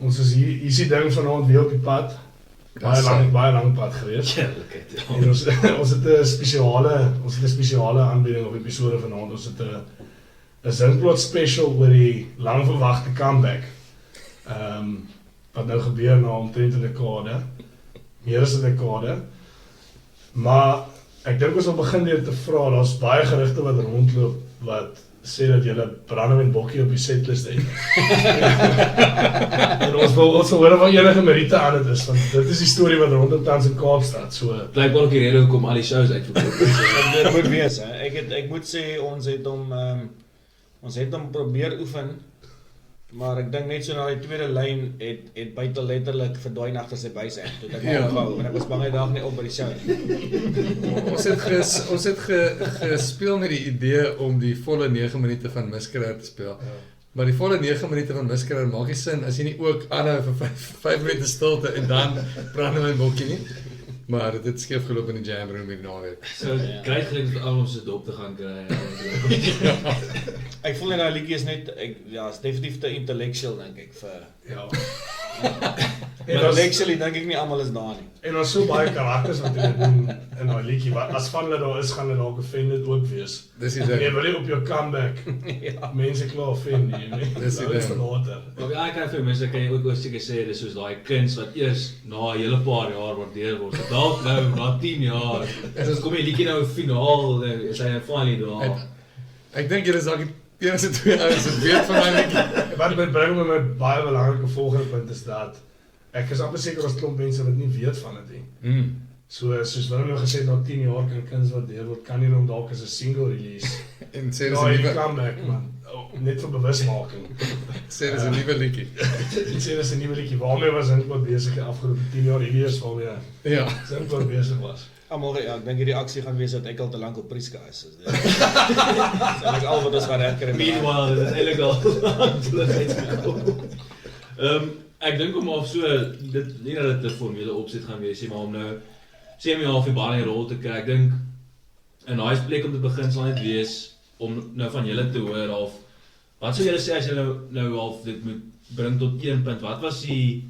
ons is hier is die ding vanaand weer op die pad. Baie lang pad gewees. Ja, En ons het 'n spesiale aanbieding op episode vanaand. Ons het 'n Zinkplot special oor die lang verwagte comeback. Wat nou gebeur na omtrent 'n dekade. Meer as 'n dekade. Maar ek dink ons wil begin deur te vra, daar's baie gerugte wat rondloop wat sê dat julle Brandewyn Bokkie op die setlist het. En ons wil hoor wat enige meriete aan dit is, want dit is die storie wat rondom tans in Kaapstad, so. Blykbaar ook die rede hoekom al die shows uitverkoop is. Dit moet wees, hè. Ek moet sê, ons het hom probeer oefen, maar ek dink net so na die tweede lyn het buite letterlik verdwyn agter sy buis uit. Toe ek opgehou, en ek was bang hy dag nie op by die show nie. Ons het gespeel met die idee om die volle 9 minute van Miscreant te speel. Ja. Maar die volle 9 minute van Miscreant maak nie sin as jy nie ook aanhou vir 5 minute stilte en dan Brandewyn Bokkie nie. Maar dit het skeef geloop in die jam room hierdie naweek. So, kry geluk dat almal se dop te gaan kry. Ek voel net daai liedjie is net, is definitief te intellectual dink ek vir. Ja. Intellectually dink ek nie almal is daar nie. En ons so baie karakters wat jy doen in daai liedjie, wat as van hulle daar is, gaan hulle dalk offended ook wees. Dis die ding. Jy wil nie op jou comeback mense klaar offend nie, Dis die ding. Maar ja, ek kan vir mense kan jy ook seker sê dis soos daai kuns wat eers na 'n hele paar jaar waardeer word. Dalk nou na 10 jaar. As kom jy liedjie nou finaal, is hy finally daar. Ek dink julle is dalk die enigste twee ouens wat weet van my liedjie. Wat my bring met my baie belangrike volgende punt is dat ek is amper seker as klomp mense wat nie weet van dit nie. So soos Willem nou gesê na 10 jaar kan kuns waardeer word, kan nie hom dalk as 'n single release. En sê dis 'n nuwe comeback man. Net vir bewusmaking. Sê dis 'n nuwe liedjie. Sê dis 'n nuwe liedjie. Waarmee was Zinkplot besig die afgelope 10 jaar? Hierdie is waarmee Zinkplot besig was. Ek dink die reaksie gaan wees dat ek al te lank op Prieska is. Dis eintlik al wat ons gaan herkry. Meanwhile, dit is eintlik al ek dink om of so, dit nie dat dit 'n formele opset gaan wees nie, maar om nou sê my half die baan in die rol te kry. Ek dink 'n nice plek om te begin sal net wees om nou van julle te hoor of wat sou julle sê as julle nou half dit moet bring tot 1 punt. Wat was die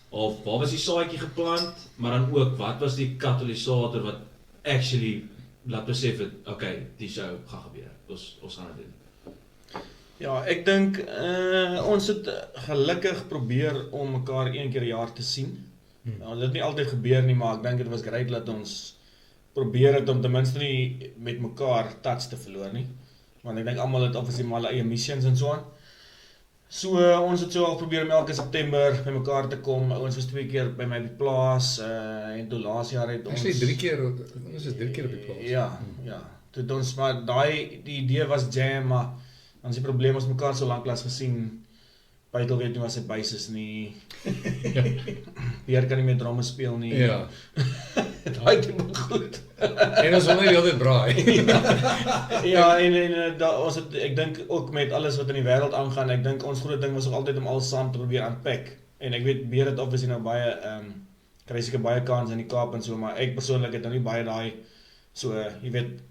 of waar was die saadjie geplant, maar dan ook wat was die katalisator wat actually laat besef het, okay, die show gaan gebeur. Ons gaan dit doen. Ja, ek dink ons het gelukkig probeer om mekaar 1 keer 'n jaar te sien. Nou, dit het nie altyd gebeur nie, maar ek dink dit was great dat ons probeer het om ten minste nie met mekaar touch te verloor nie. Want ek dink almal het obviously maar hulle eie missions en so aan. So ons het so al probeer om elke September by mekaar te kom. Ons was 2 keer by my op die plaas en toe laas jaar het ons... Actually 3 keer, ons is 3 keer op die plaas. Ja. Toe het ons, maar die idee was jam, maar dan is die probleem ons mekaar so lanklaas gesien. Bytel weet nie wat sy buis is nie. Beer kan nie meer drama speel nie. Ja. Daai ding goed. En ons wil nie altyd braai. Ja, en ons het, ek dink ook met alles wat in die wêreld aangaan, ek dink ons groot ding was ook altyd om alles saam te probeer unpack. En ek weet Beer het obviously nou baie kry seker baie kans in die Kaap en so, maar ek persoonlik het nou nie baie daai so, jy weet,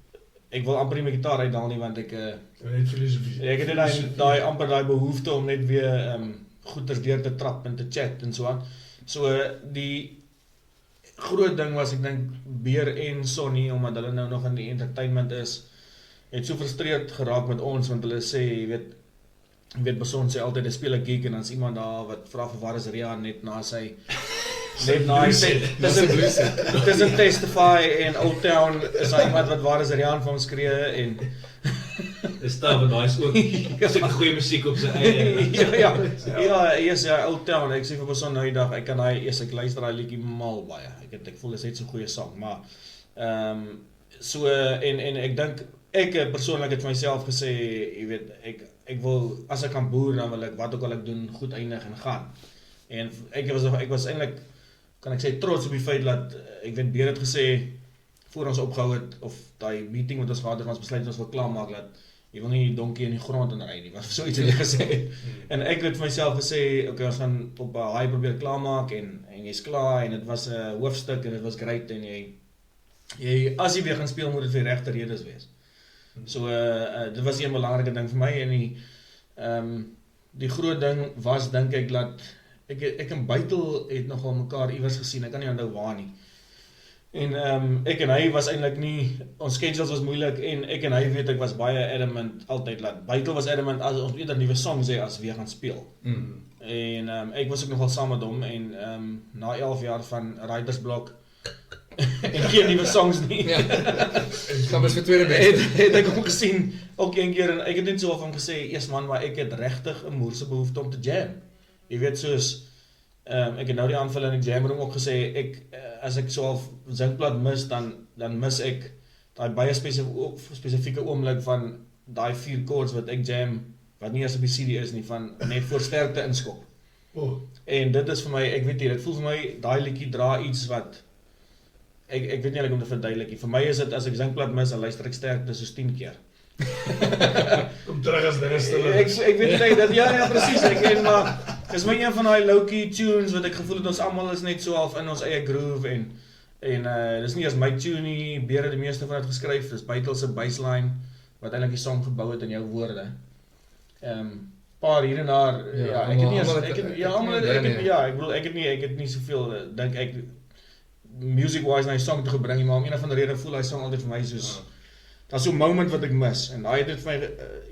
ek wil amper nie my gitaar uithaal nie want ek het net daai amper daai behoefte om net weer goeders deur te trap en te chat en so aan. So die groot ding was ek dink Beer en Sonny, omdat hulle nou nog in die entertainment is, het so frustreerd geraak met ons want hulle sê jy weet Beson sê altyd 'n speel 'n gig en dan's iemand daar wat vra vir waar is Rian net na sy tussen Testify en Old Town is daar iemand wat waar is Rian vir hom skree en Dis taaf en daai is ook seker goeie musiek op sy eie. Ja, Old Town. Ek sê vir Beson nou die dag, ek luister daai liedjie mal baie. Ek voel dit is net so 'n goeie sang, maar so en ek dink ek persoonlik het vir myself gesê, jy weet, ek wil as ek kan boer dan wil ek wat ook al ek doen goed eindig en gaan. En ek was eintlik kan ek sê trots op die feit dat ek weet Beer het gesê voor ons opgehou het of daai meeting wat ons gehad het, ons besluit ons wil klaarmaak dat jy wil nie die donkie in die grond inry nie, was so iets het gesê. En ek het vir myself gesê, okay, ons gaan op 'n high probeer klaarmaak en jy's klaar en dit was 'n hoofstuk en dit was great en jy as jy weer gaan speel moet dit vir regte redes wees. So dit was 'n belangrike ding vir my en die groot ding was dink ek dat ek en Bytel het nogal mekaar iewers gesien, ek kan nie onthou waar nie. En ek en hy was eintlik nie, ons schedules was moeilik en ek en hy weet ek was baie adamant altyd laat. Bytel was adamant as ons eerder nuwe songs hê as weer gaan speel. En ek was ook nogal saam met hom en na 11 jaar van writers block en geen nuwe songs nie. Ja. Gaan ons vir tweede beste. Het ek hom gesien ook een keer en ek het net so van gesê, eers man, maar ek het regtig 'n moerse behoefte om te jam. Jy weet soos ek het nou die aanvulling in die jam room ook gesê, as ek so half zinkplat mis, dan mis ek daai baie spesifieke oomblik van daai 4 chords wat ek jam, wat nie eers op die CD is nie, van net voor sterkte inskop. En dit is vir my, ek weet nie, dit voel vir my, daai liedjie dra iets wat, ek weet nie hoe om te verduidelik nie. Vir my is dit, as ek zinkplat mis, dan luister ek sterkte soos 10 keer. Kom terug as dinge stil is. Ek weet nie, dat, ja, presies, ek ken, maar, dis my een van die low-key tunes, wat ek gevoel het, ons almal is net so half in ons eie groove, en dis nie as my tune nie, Beere die meeste van het geskryf, dis Bytel se baseline, wat eintlik die song gebou het in jou woorde. Paar hier en daar, ek het nie soveel, dink ek, music-wise na die song te gebring, maar om een of ander rede voel hy song altyd vir my soos, dat is so'n moment wat ek mis, en hy het dit vir my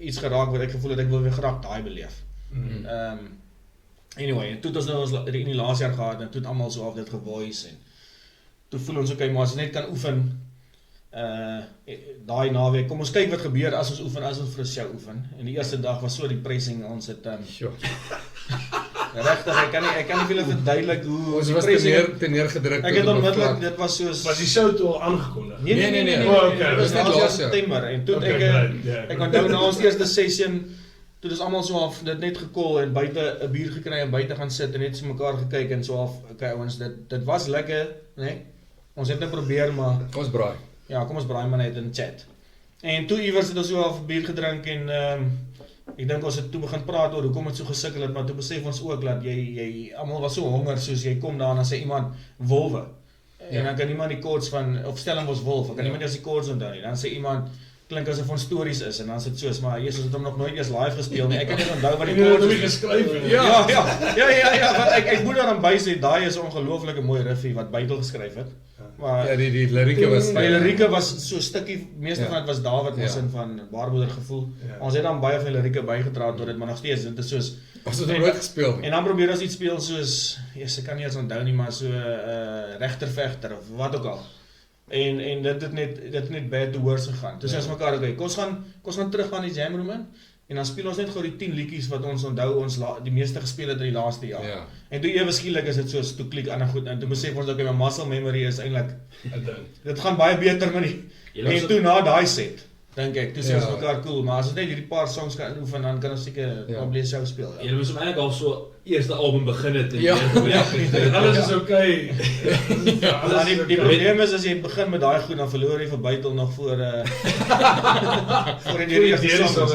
iets geraak, wat ek gevoel het, ek wil weer graag daai beleef. Anyway, en toe het ons nou ons in die laas jaar gehad, en toe het allemaal so af dit gevoice, en toe voel ons ook, maar as ons net kan oefen, daai naweek, kom ons kyk wat gebeur as ons oefen, as ons vir 'n show oefen, en die eerste dag was so depressing, ons het, regtig, ek kan nie veel verduidelik hoe ons was te neergedruk. Ek het onmiddellik, dit was soos... Was die show toe al aangekondig? Nee, dit was net laas September, en toe ek onthou na ons eerste session, toe is almal so half dit net gekol en buite 'n bier gekry en buite gaan sit en net so mekaar gekyk en so half, okay ouens, dit was lekker, né? Ons het net probeer, maar kom ons braai. Ja, kom ons braai maar net in chat. En toe iewers het ons so half bier gedrink en ek dink ons het toe begin praat oor hoekom het so gesukkel het, maar toe besef ons ook dat jy almal was so honger, soos jy kom daar en dan sê iemand wolwe. En dan kan iemand die chords van, of Stellenbosch wolf, kan iemand eers die chords onthou nie. Dan sê iemand, klink asof ons stories is, en dan is dit soos, maar Jesus het hom nog nooit eers live gespeel nie, ek het net onthou wat die chords is. Geskryf het. Ja, want ek moet daaraan bysê, daai is 'n ongelooflike mooi riffie wat Bytel geskryf het. Maar ja, die lirieke was... Die lirieke was so stukkie, meeste van het was David ons in van Baarmoeder gevoel. Ons het dan baie van die lirieke bygedra tot dit, maar nog steeds, dit is soos... Ons het nooit gespeel nie. En dan probeer ons iets speel soos, ek kan nie eens onthou nie, maar so regtervegter of wat ook al. En dit het net bad to worse gegaan. Toe sê ons mekaar, okay, kom ons gaan terug aan die jam room in, en dan speel ons net gou die 10 liedjies wat ons onthou ons die meeste gespeel het in die laaste jaar. Ja. En toe ewe skielik is dit soos, toe klik ander goed, en toe besef ons, okay, my muscle memory is eintlik, dit gaan baie beter met die, en toe na daai set, dink ek, toe sê ons mekaar cool, maar as ons net hierdie paar songs kan oefen, dan kan ons seker probleem show speel. Jy moes hom eintlik al so eerste album begin het, en alles is okay. Die probleem is, as jy begin met daai goed, dan verloor jy vir Bytel nog voor die eerste songs.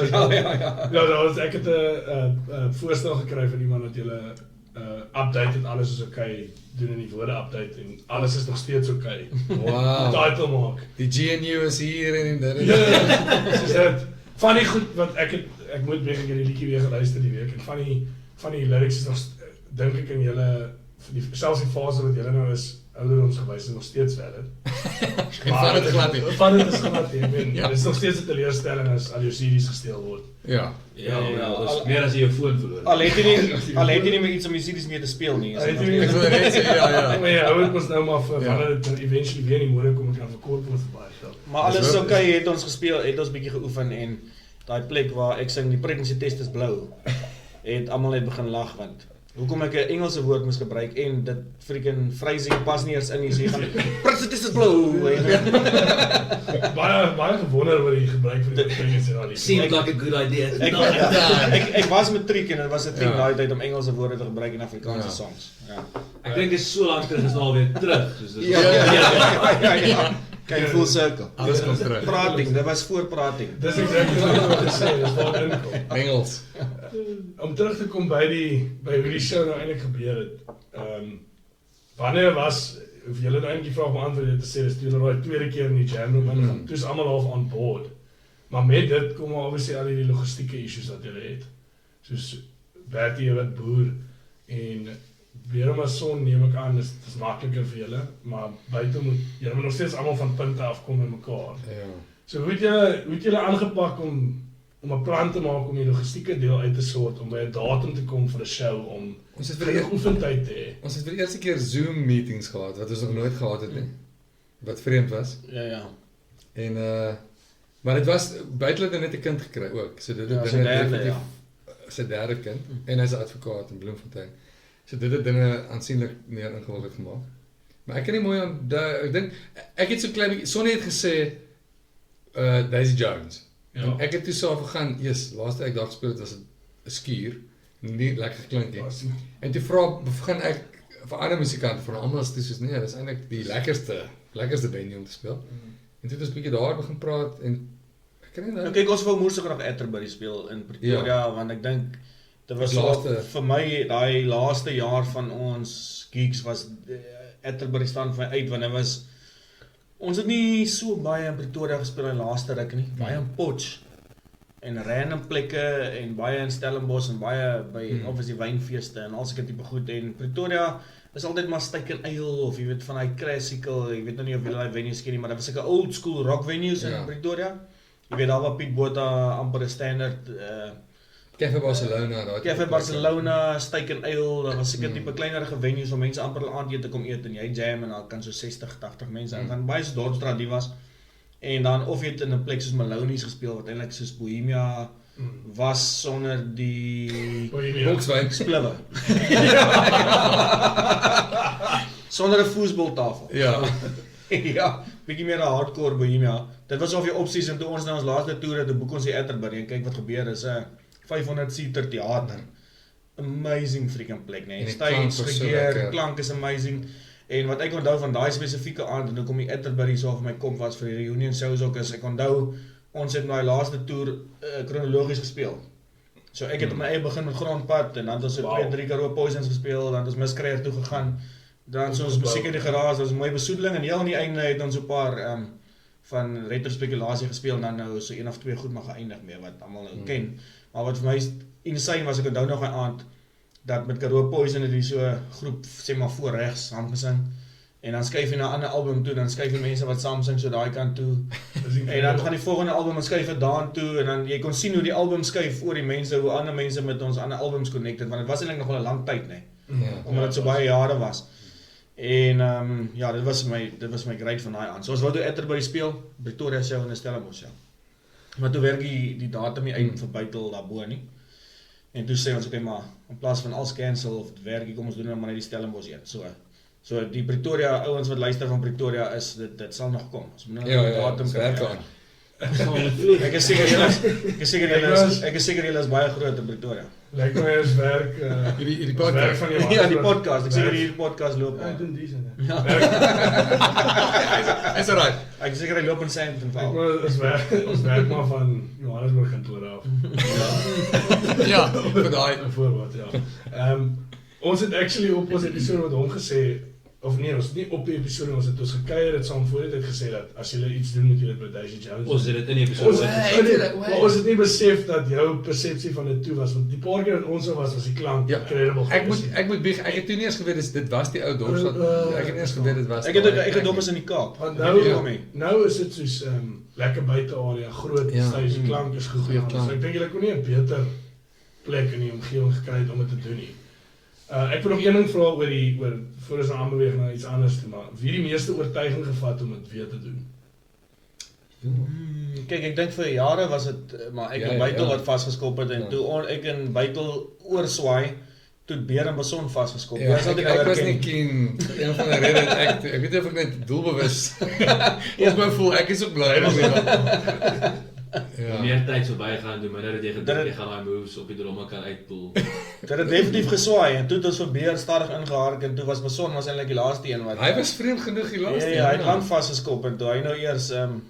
Ja, ek het 'n voorstel gekry van iemand dat julle update en alles is okay, doen in die woorde update en alles is nog steeds okay. Wow. Title maak. Die GNU is hier en dit. Soos dit, van die goed, want ek moet weer die liedjie weer geluister die week, en van die lyrics is nog, dink ek in julle, selfs die fase wat julle nou is, ouderdoms gewys is nog steeds valid. Van het glad nie. Van het is glad nie, ek meen, dit is nog steeds 'n teleurstelling as al jou CD's gesteel word. Ja, dis meer as jy jou foon verloor. Al het jy nie meer iets om die CD's mee te speel nie. Ek wil net sê, ja. Maar hou dit ons nou maar vir wanneer dit eventually weer in die mode kom, ek kan verkoop word vir baie geld. Maar alles is okay, het ons gespeel, het ons bietjie geoefen, en daai plek waar ek sing, die pregnancy test is blou, het almal net begin lag, want hoekom ek 'n Engelse woord moes gebruik, en dit freaking phrasing pas nie eens in nie, so jy gaan, pregnancy test is blou, baie gewonder oor die gebruik van die pregnancy radio. Seemed like a good idea. Ek was matriek, en dit was 'n trend daai tyd om Engelse woorde te gebruik in Afrikaanse songs. Ek dink dit is so lank terug, is nou alweer terug. Ja. Kyk, full circle. Alles kom terug. Prating, dit was voorprating. Dis exactly wat ek wil sê, dis waar dit inkom. Engels. Om terug te kom by hoe die show nou eintlik gebeur het. Wanneer was, of julle nou eintlik die vraag beantwoord het, te sê, dis toe hulle die tweede keer in die jam room ingaan, toe is almal half on board. Maar met dit kom obviously al die logistieke issues wat julle het. Soos Bertie wat boer, en weer maar son neem ek aan, is makliker vir julle, maar buite moet julle moet nog steeds almal van punte afkom met mekaar. Ja. So hoe het julle aangepak om 'n plan te maak om die logistieke deel uit te sort, om by 'n datum te kom vir 'n show, om Ons het vir 'n oefentyd te hê? Ons het vir die eerste keer Zoom meetings gehad wat ons nog nooit gehad het nie. Wat vreemd was. Ja. En maar dit was buite het net 'n kind gekry ook. So dit het Sy derde, definitief sy derde kind en hy's 'n advokaat in Bloemfontein. So dit het dinge aansienlik meer ingewikkeld gemaak. Maar ek kan nie mooi onthou, ek dink ek het so klein bietjie Sonny het gesê Daisy Jones. Ja. En ek het toe so gegaan, laaste ek daar gespeel het was 'n skuur, nie lekker geklink nie. En toe begin ek vir ander musikante van almal is toe soos nee, dis eintlik die lekkerste venue om te speel. En toe het ons 'n bietjie daar begin praat en ek kan nie Nou kyk, ons wou moeite graag Atterbury speel in Pretoria, want ek dink dit was vir my daai laaste jaar van ons gigs was Atterbury staan vir my uit, want ons het nie so baie in Pretoria gespeel in laaste ruk nie, baie in Potch en random plekke en baie in Stellenbosch en baie by obviously wynfeeste en al sulke tipe goed, en Pretoria is altyd maar Styk en Eil of jy weet van daai classical, ek weet nou nie of julle daai venues ken nie, maar dit was sulke old school rock venues in Pretoria. Jy weet daar waar Piet Botha amper 'n standaard Café Barcelona, Café Barcelona, Styk en Eil, daar was seker tipe kleinerige venues waar mense amper aandete kom eet en jy jam en daar kan so 60, 80 mense en dan baie so Dorpsstraat die was. En dan of jy het in 'n plek soos Maloney's gespeel wat eintlik soos Bohemia was sonder die Volkswagen spliwe. Sonder 'n voetbaltafel. Ja. Ja, bietjie meer 'n hardcore Bohemia. Dit was of jy opsies en toe ons nou ons laaste toer het, toe boek ons die Atterbury en kyk wat gebeur is 'n 500-seater theater. Amazing freaking plek, nee. Stage, gegeer, klank is amazing. En wat ek onthou van daai spesifieke aand en hoekom die Atterbury so vir my kop was vir die reunion shows ook is, ek onthou ons het daai laaste toer kronologies gespeel. So ek het op my eie begin met Grondpad en dan het ons 2-3 Karoo Poisons gespeel, dan het ons Miskreier toe gegaan. Dan so ons musiek in die garage, dit was 'n mooi besoedeling en heel aan die einde het ons 'n paar van retrospekulasie gespeel en dan nou so 1 of 2 goed maar geëindig mee wat almal nou ken. Maar wat vir my insane was, ek onthou nog 'n aand dat met Karoo Poison het die so groep sê maar voor regs saamgesing en dan skuif jy na 'n ander album toe, dan skuif jy mense wat saam sing so daai kant toe. En dan gaan die volgende album en skuif dit daan toe en dan jy kon sien hoe die album skuif oor die mense, hoe ander mense met ons ander albums connected, want dit was eintlik nog 'n lang tyd, nee. Omdat dit so baie jare was. En ja, dit was my great van daai aan. So ons wou toe Atterbury speel, Pretoria show en Stellenbosch show. Maar toe werk die datum nie uit vir buitel daarbo nie. En toe sê ons okay, maar in plaas van alles cancel of dit werk, kom ons doen nou maar net die Stellenbosch een. So die Pretoria ouens wat luister van Pretoria is dit sal nog kom. Ons moet nou die datum werk aan. Ek is seker julle is baie groot in Pretoria. Lyk my is werk hierdie podcast van jou. Ja, die podcast. Ek seker hierdie podcast loop. Ja, doen dis en. Ja. Is alright. Ek seker hy loop in Sandton Ek val. ons werk maar van Johannesburg kantoor af. Ja, vir daai Voorbeeld, ja. Ons het actually op ons episode met hom gesê, of nee, ons het nie op die episode, ons het gekuier het saam voor dit gesê dat as julle iets doen moet julle by Daisy Jones. Ons het dit in die episode Maar ons het nie besef dat jou persepsie van dit toe was, want die paar keer dat ons was die klank incredible. Ek moet bieg, ek het toe nie eens geweet dit was die ou Dorpsstad. Ek het nie eens geweet dit was. Ek het dom is in die Kaap. Nou is dit soos lekker buite area, groot stage, klank is goed. So ek dink julle kon nie 'n beter plek in die omgewing gekry het om dit te doen nie. Ek wil nog een ding vra oor voor ons aanbeweeg na iets anders toe, maar wie die meeste oortuiging gevat om dit weer te doen? Kyk, ek dink vir jare was dit maar ek en Bytel wat vasgeskop het en toe ek en Bytel oorswaai toe Beer en Bason vasgeskop. Ek was nie keen een van die redes ek weet nie of ek net doelbewus ons my voel ek is ook bly Ja. Meer tyd so bygaan doen, maar dat jy gedink jy gaan daai moves op die dromme kan uitpoel. Dit het definitief geswaai en toe het ons vir Beer stadig ingehark en toe was Bason eintlik die laaste een wat hy was vreemd genoeg die laaste een. Ja, hy het lank vasgeskop en toe hy nou eers in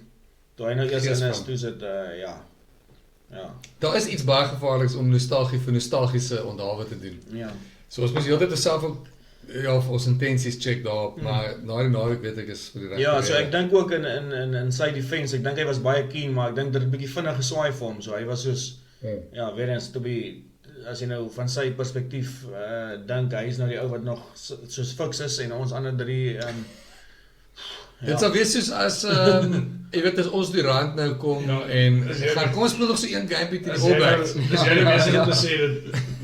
is toe sit ja. Daar is iets baie gevaarliks om nostalgiese onthaalwe te doen. Ja. So ons moet heeltyd self ook vir ons intensies check daarop, maar na die naweek weet ek is vir die regte. Ja, so ek dink ook in sy defense, ek dink hy was baie keen, maar ek dink dit het 'n bietjie vinnig geswaai vir hom. So hy was soos weer eens to be as jy nou van sy perspektief dink, hy is nou die ou wat nog soos fiks is en ons ander drie Dit sal wees soos as jy weet as ons die rand nou kom en kom ons speel nog so een gamepie teen die All Blacks. Dis jy besig om te sê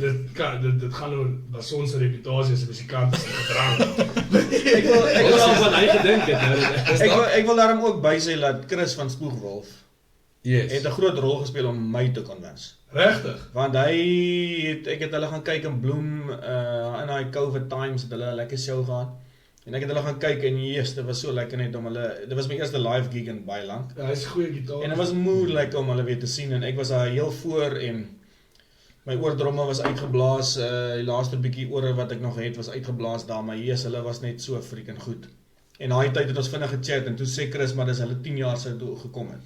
dit gaan oor Bason se reputasie as 'n musikant se gedrag. Ek wil al van hy gedink het. Ek wil daarom ook by sê dat Chris van Spoegwolf Yes. het 'n groot rol gespeel om my te convince. Regtig? Want ek het hulle gaan kyk in Bloem in daai COVID times het hulle 'n lekker show gehad. En ek het hulle gaan kyk en yes, dit was so lekker net om hulle, dit was my eerste live gig in baie lank. Ja, hy's 'n goeie gitaar. En dit was moeilik om hulle weer te sien en ek was daar heel voor en my oordromme was uitgeblaas, die laaste bietjie ore wat ek nog het was uitgeblaas daar, maar yes, hulle was net so freaking goed. En daai tyd het ons vinnig gechat en toe sê Chris maar dis hulle 10 jaar sou toe gekom het.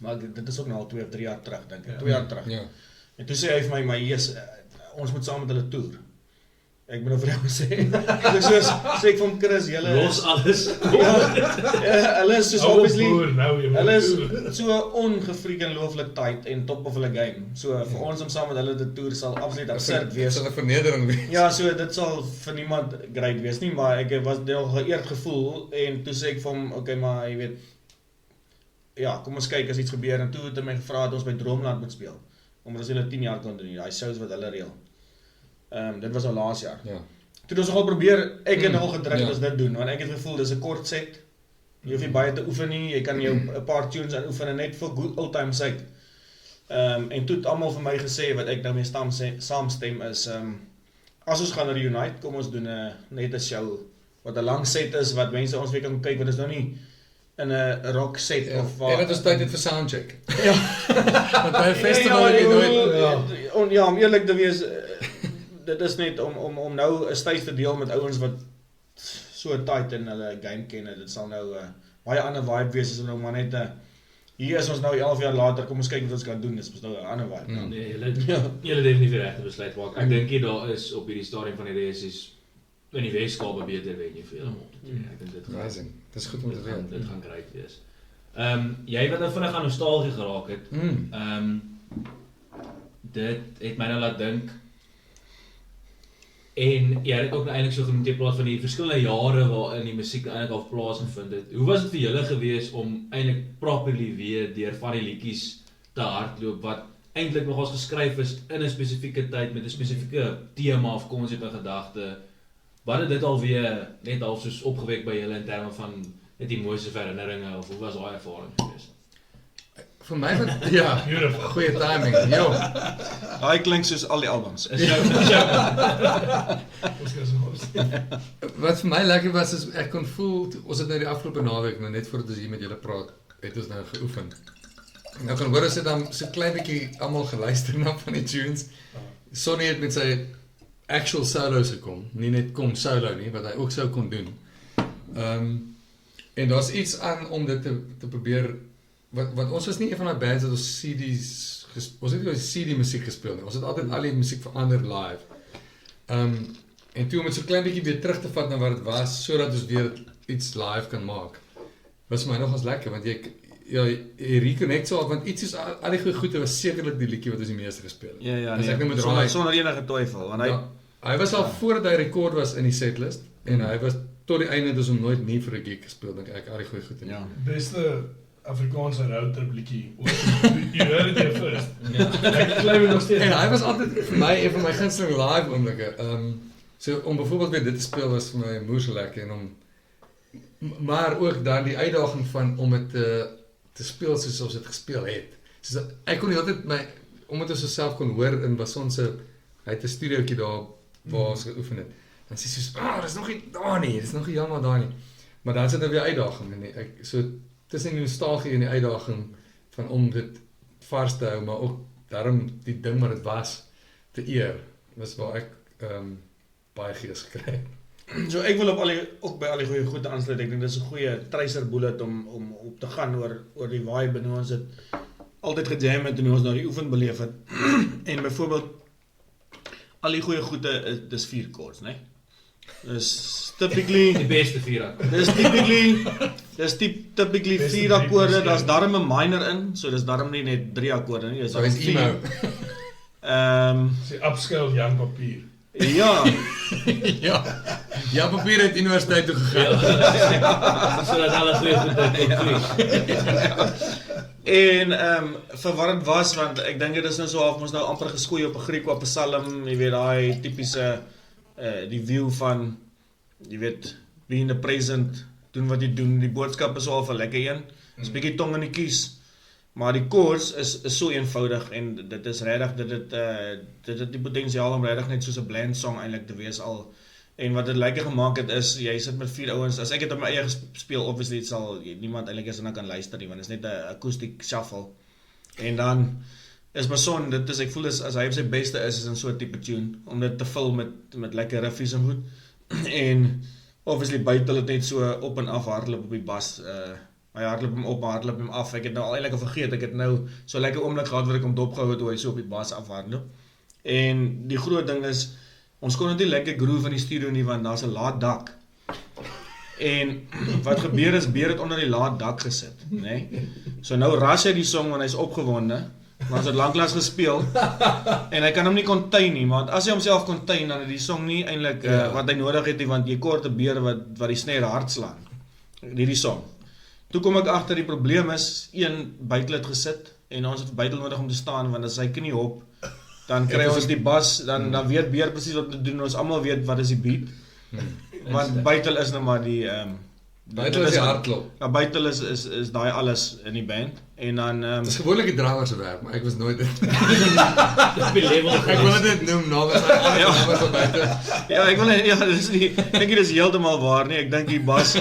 Maar dit is ook nou al 2 of 3 jaar terug dink ek, 2 jaar terug. Ja. En toe sê hy vir my, maar yes, ons moet saam met hulle toer. Ek moet nou vir jou sê. Soos sê ek van Chris, julle Los alles. hulle is soos obviously hulle is is so ongefreakenlooflik tight en top of hulle game. So vir ons om saam met hulle te toer sal absoluut absurd Dit wees. sal 'n vernedering wees. Ja, so dit sal vir niemand great wees nie, maar ek was nog geëerd gevoel en toe sê ek vir hom, okay, maar jy weet ja, kom ons kyk as iets gebeur en toe het hy my gevra dat ons by Droomland moet speel. Omdat ons hulle 10 jaar kon doen, daai shows wat hulle reël. Dit was al laas jaar. Ja. Toe ons nogal probeer, ek het nogal gedruk ja. ons dit doen, want ek het gevoel dis 'n kort set. Jy hoef nie baie te oefen nie, jy kan jou 'n paar tunes aan oefen en net vir good old time sake. En toe het almal vir my gesê wat ek nou mee saamstem is as ons gaan reunite, kom ons doen net 'n show wat 'n lang set is wat mense ons weer kan kyk, want dit is nou nie in 'n rock set Ja. of En dit is tyd vir soundcheck. Ja. Want by 'n festival het jy nooit Ja, om eerlik te wees, dit is net om nou 'n stage te deel met ouens wat so tight in hulle game ken. Dit sal nou baie ander vibe wees as nou maar net hier is ons nou 11 jaar later, kom ons kyk wat ons kan doen. Dis mos nou 'n ander vibe. Mm. Nee, julle definitief die regte besluit maak. Ek dink daar is op hierdie stadium van die reisies in die Weskaap 'n beter venue vir julle om op te tree. Ek dink dit gaan amazing. Dis goed om te weet. dit gaan great wees. Jy wat nou vinnig aan nostalgie geraak het. Dit het my nou laat dink. En jy het ook nou eintlik so genoem in plaas van die verskillende jare waarin die musiek eintlik al plaasgevind het. Hoe was dit vir julle gewees om eintlik properly weer deur van die liedjies te hardloop wat eintlik nogals geskryf is in 'n spesifieke tyd met 'n spesifieke tema of konsep en gedagte? Wat het dit alweer net half soos opgewek by julle in terme van net emosionele herinneringe of hoe was daai ervaring geweest? Vir my wat ja, Beautiful. goeie timing. Jo. Daai klink soos al die albums. Is jou Wat vir my lekker was is ek kon voel ons het nou die afgelope naweek nou net voordat ons hier met julle praat, het ons nou geoefen. En nou kan hoor as dit dan so klein bietjie almal geluister na van die tunes. Sonny het met sy actual solos gekom, nie net kom solo nie, wat hy ook sou kon doen. En daar's iets aan om dit te probeer wat ons was nie een van daai bands wat ons CD's ons het nie ons CD musiek gespeel nie. Ons het altyd al die musiek verander live. En toe om het so klein bietjie weer terug te vat na wat dit was sodat ons weer iets live kan maak. Was vir my nogals lekker want jy reconnect so want iets is al die goeie goede was sekerlik die liedjie wat ons die meeste gespeel het. Ja, As ek nou moet sonder, raai. sonder enige twyfel, want Hy was al voordat hy rekord was in die setlist en hy was tot die einde dus om nooit nie vir 'n gig gespeel dink ek al die goeie goede. ja. Beste Afrikaanse roadtrip liedjie. You heard it here first. Ek glo nog steeds. En hy was altyd vir my een van my gunsteling live oomblikke. So om byvoorbeeld weer dit te speel was vir my moeë lekker en maar ook dan die uitdaging van om dit te speel soos ons dit gespeel het. Soos ek kon nie altyd omdat ons self kon hoor in Bason se hy het 'n studiootjie daar waar ons geoefen het. Dan sê soos, dis nog nie daar nie, dis nog nie jammer daar nie. Maar dan sit er weer uitdaging en ek so tussen die nostalgie en die uitdaging van om dit vars te hou, maar ook daarom die ding wat dit was te eer, was waar ek baie gees gekry het. So ek wil ook by al die goeie goede aansluit. Ek dink dis 'n goeie tracer bullet om op te gaan oor die vibe en hoe ons dit altyd gejam het en hoe ons nou die oefen beleef het. En byvoorbeeld al die goeie goede dis 4 chords, né? Dis typically die beste vier. Dis typically 4 akkoorde, daar's darm 'n minor in, so dis darm nie net 3 akkoorde nie, dis So is emo. Sy upscale Jan Papier. Ja, Ja, papier het universiteit toe gegaan. Sodat alle goeie goed kon en vir wat het was, want ek dink dit is nou so half ons nou amper geskoei op 'n Griek op 'n psalm, jy weet daai tipiese die view van jy weet be in the present, doen wat jy doen, die boodskap is al 'n lekker een. Dis bietjie tong in die kies. Maar die koers is so eenvoudig en dit is regtig dit het die potensiaal om regtig net soos 'n blend song eintlik te wees al. En wat dit lekker gemaak het is jy sit met 4 ouens. As ek dit op my eie gespeel, obviously sal niemand eintlik eens kan luister nie want dit is net 'n akoestiek shuffle. En dan is Mason, dit is ek voel as hy op sy beste is in so 'n tipe tune om dit te vul met lekker riffies en goed. En obviously buite hulle net so op en af hardloop op die bas. Hy hardloop hom op, hardloop hom af. Ek het nou al eintlik vergeet, ek het nou so lekker oomblik gehad wat ek hom dopgehou het hoe hy so op die bas afhardloop. En die groot ding is ons kon net nie lekker groove in die studio nie want daar's 'n laat dak. En wat gebeur is Beer het onder die laat dak gesit, nê? So nou ras hy die song want hy's opgewonde. Maar ons het lanklaas gespeel en hy kan hom nie contain nie, want as hy homself contain dan het die song nie eintlik wat hy nodig het nie, want jy kort 'n Beer wat die snare hard slaan. Die song. Toe kom ek agter die probleem is een buitel het gesit en ons het buitel nodig om te staan want as hy knie hop dan kry ons die bas, dan weet Beer presies wat te doen, ons almal weet wat is die beat. Want buitel is nou maar die Buitel is die hartklop. Ja, buitel is daai alles in die band en dan Dis gewoonlik die drummer se werk, maar ek was nooit Op die level ek wil dit noem namens hy ander van buite. Ja, ek wil dis nie ek dink dit is heeltemal waar nie. Ek dink die bas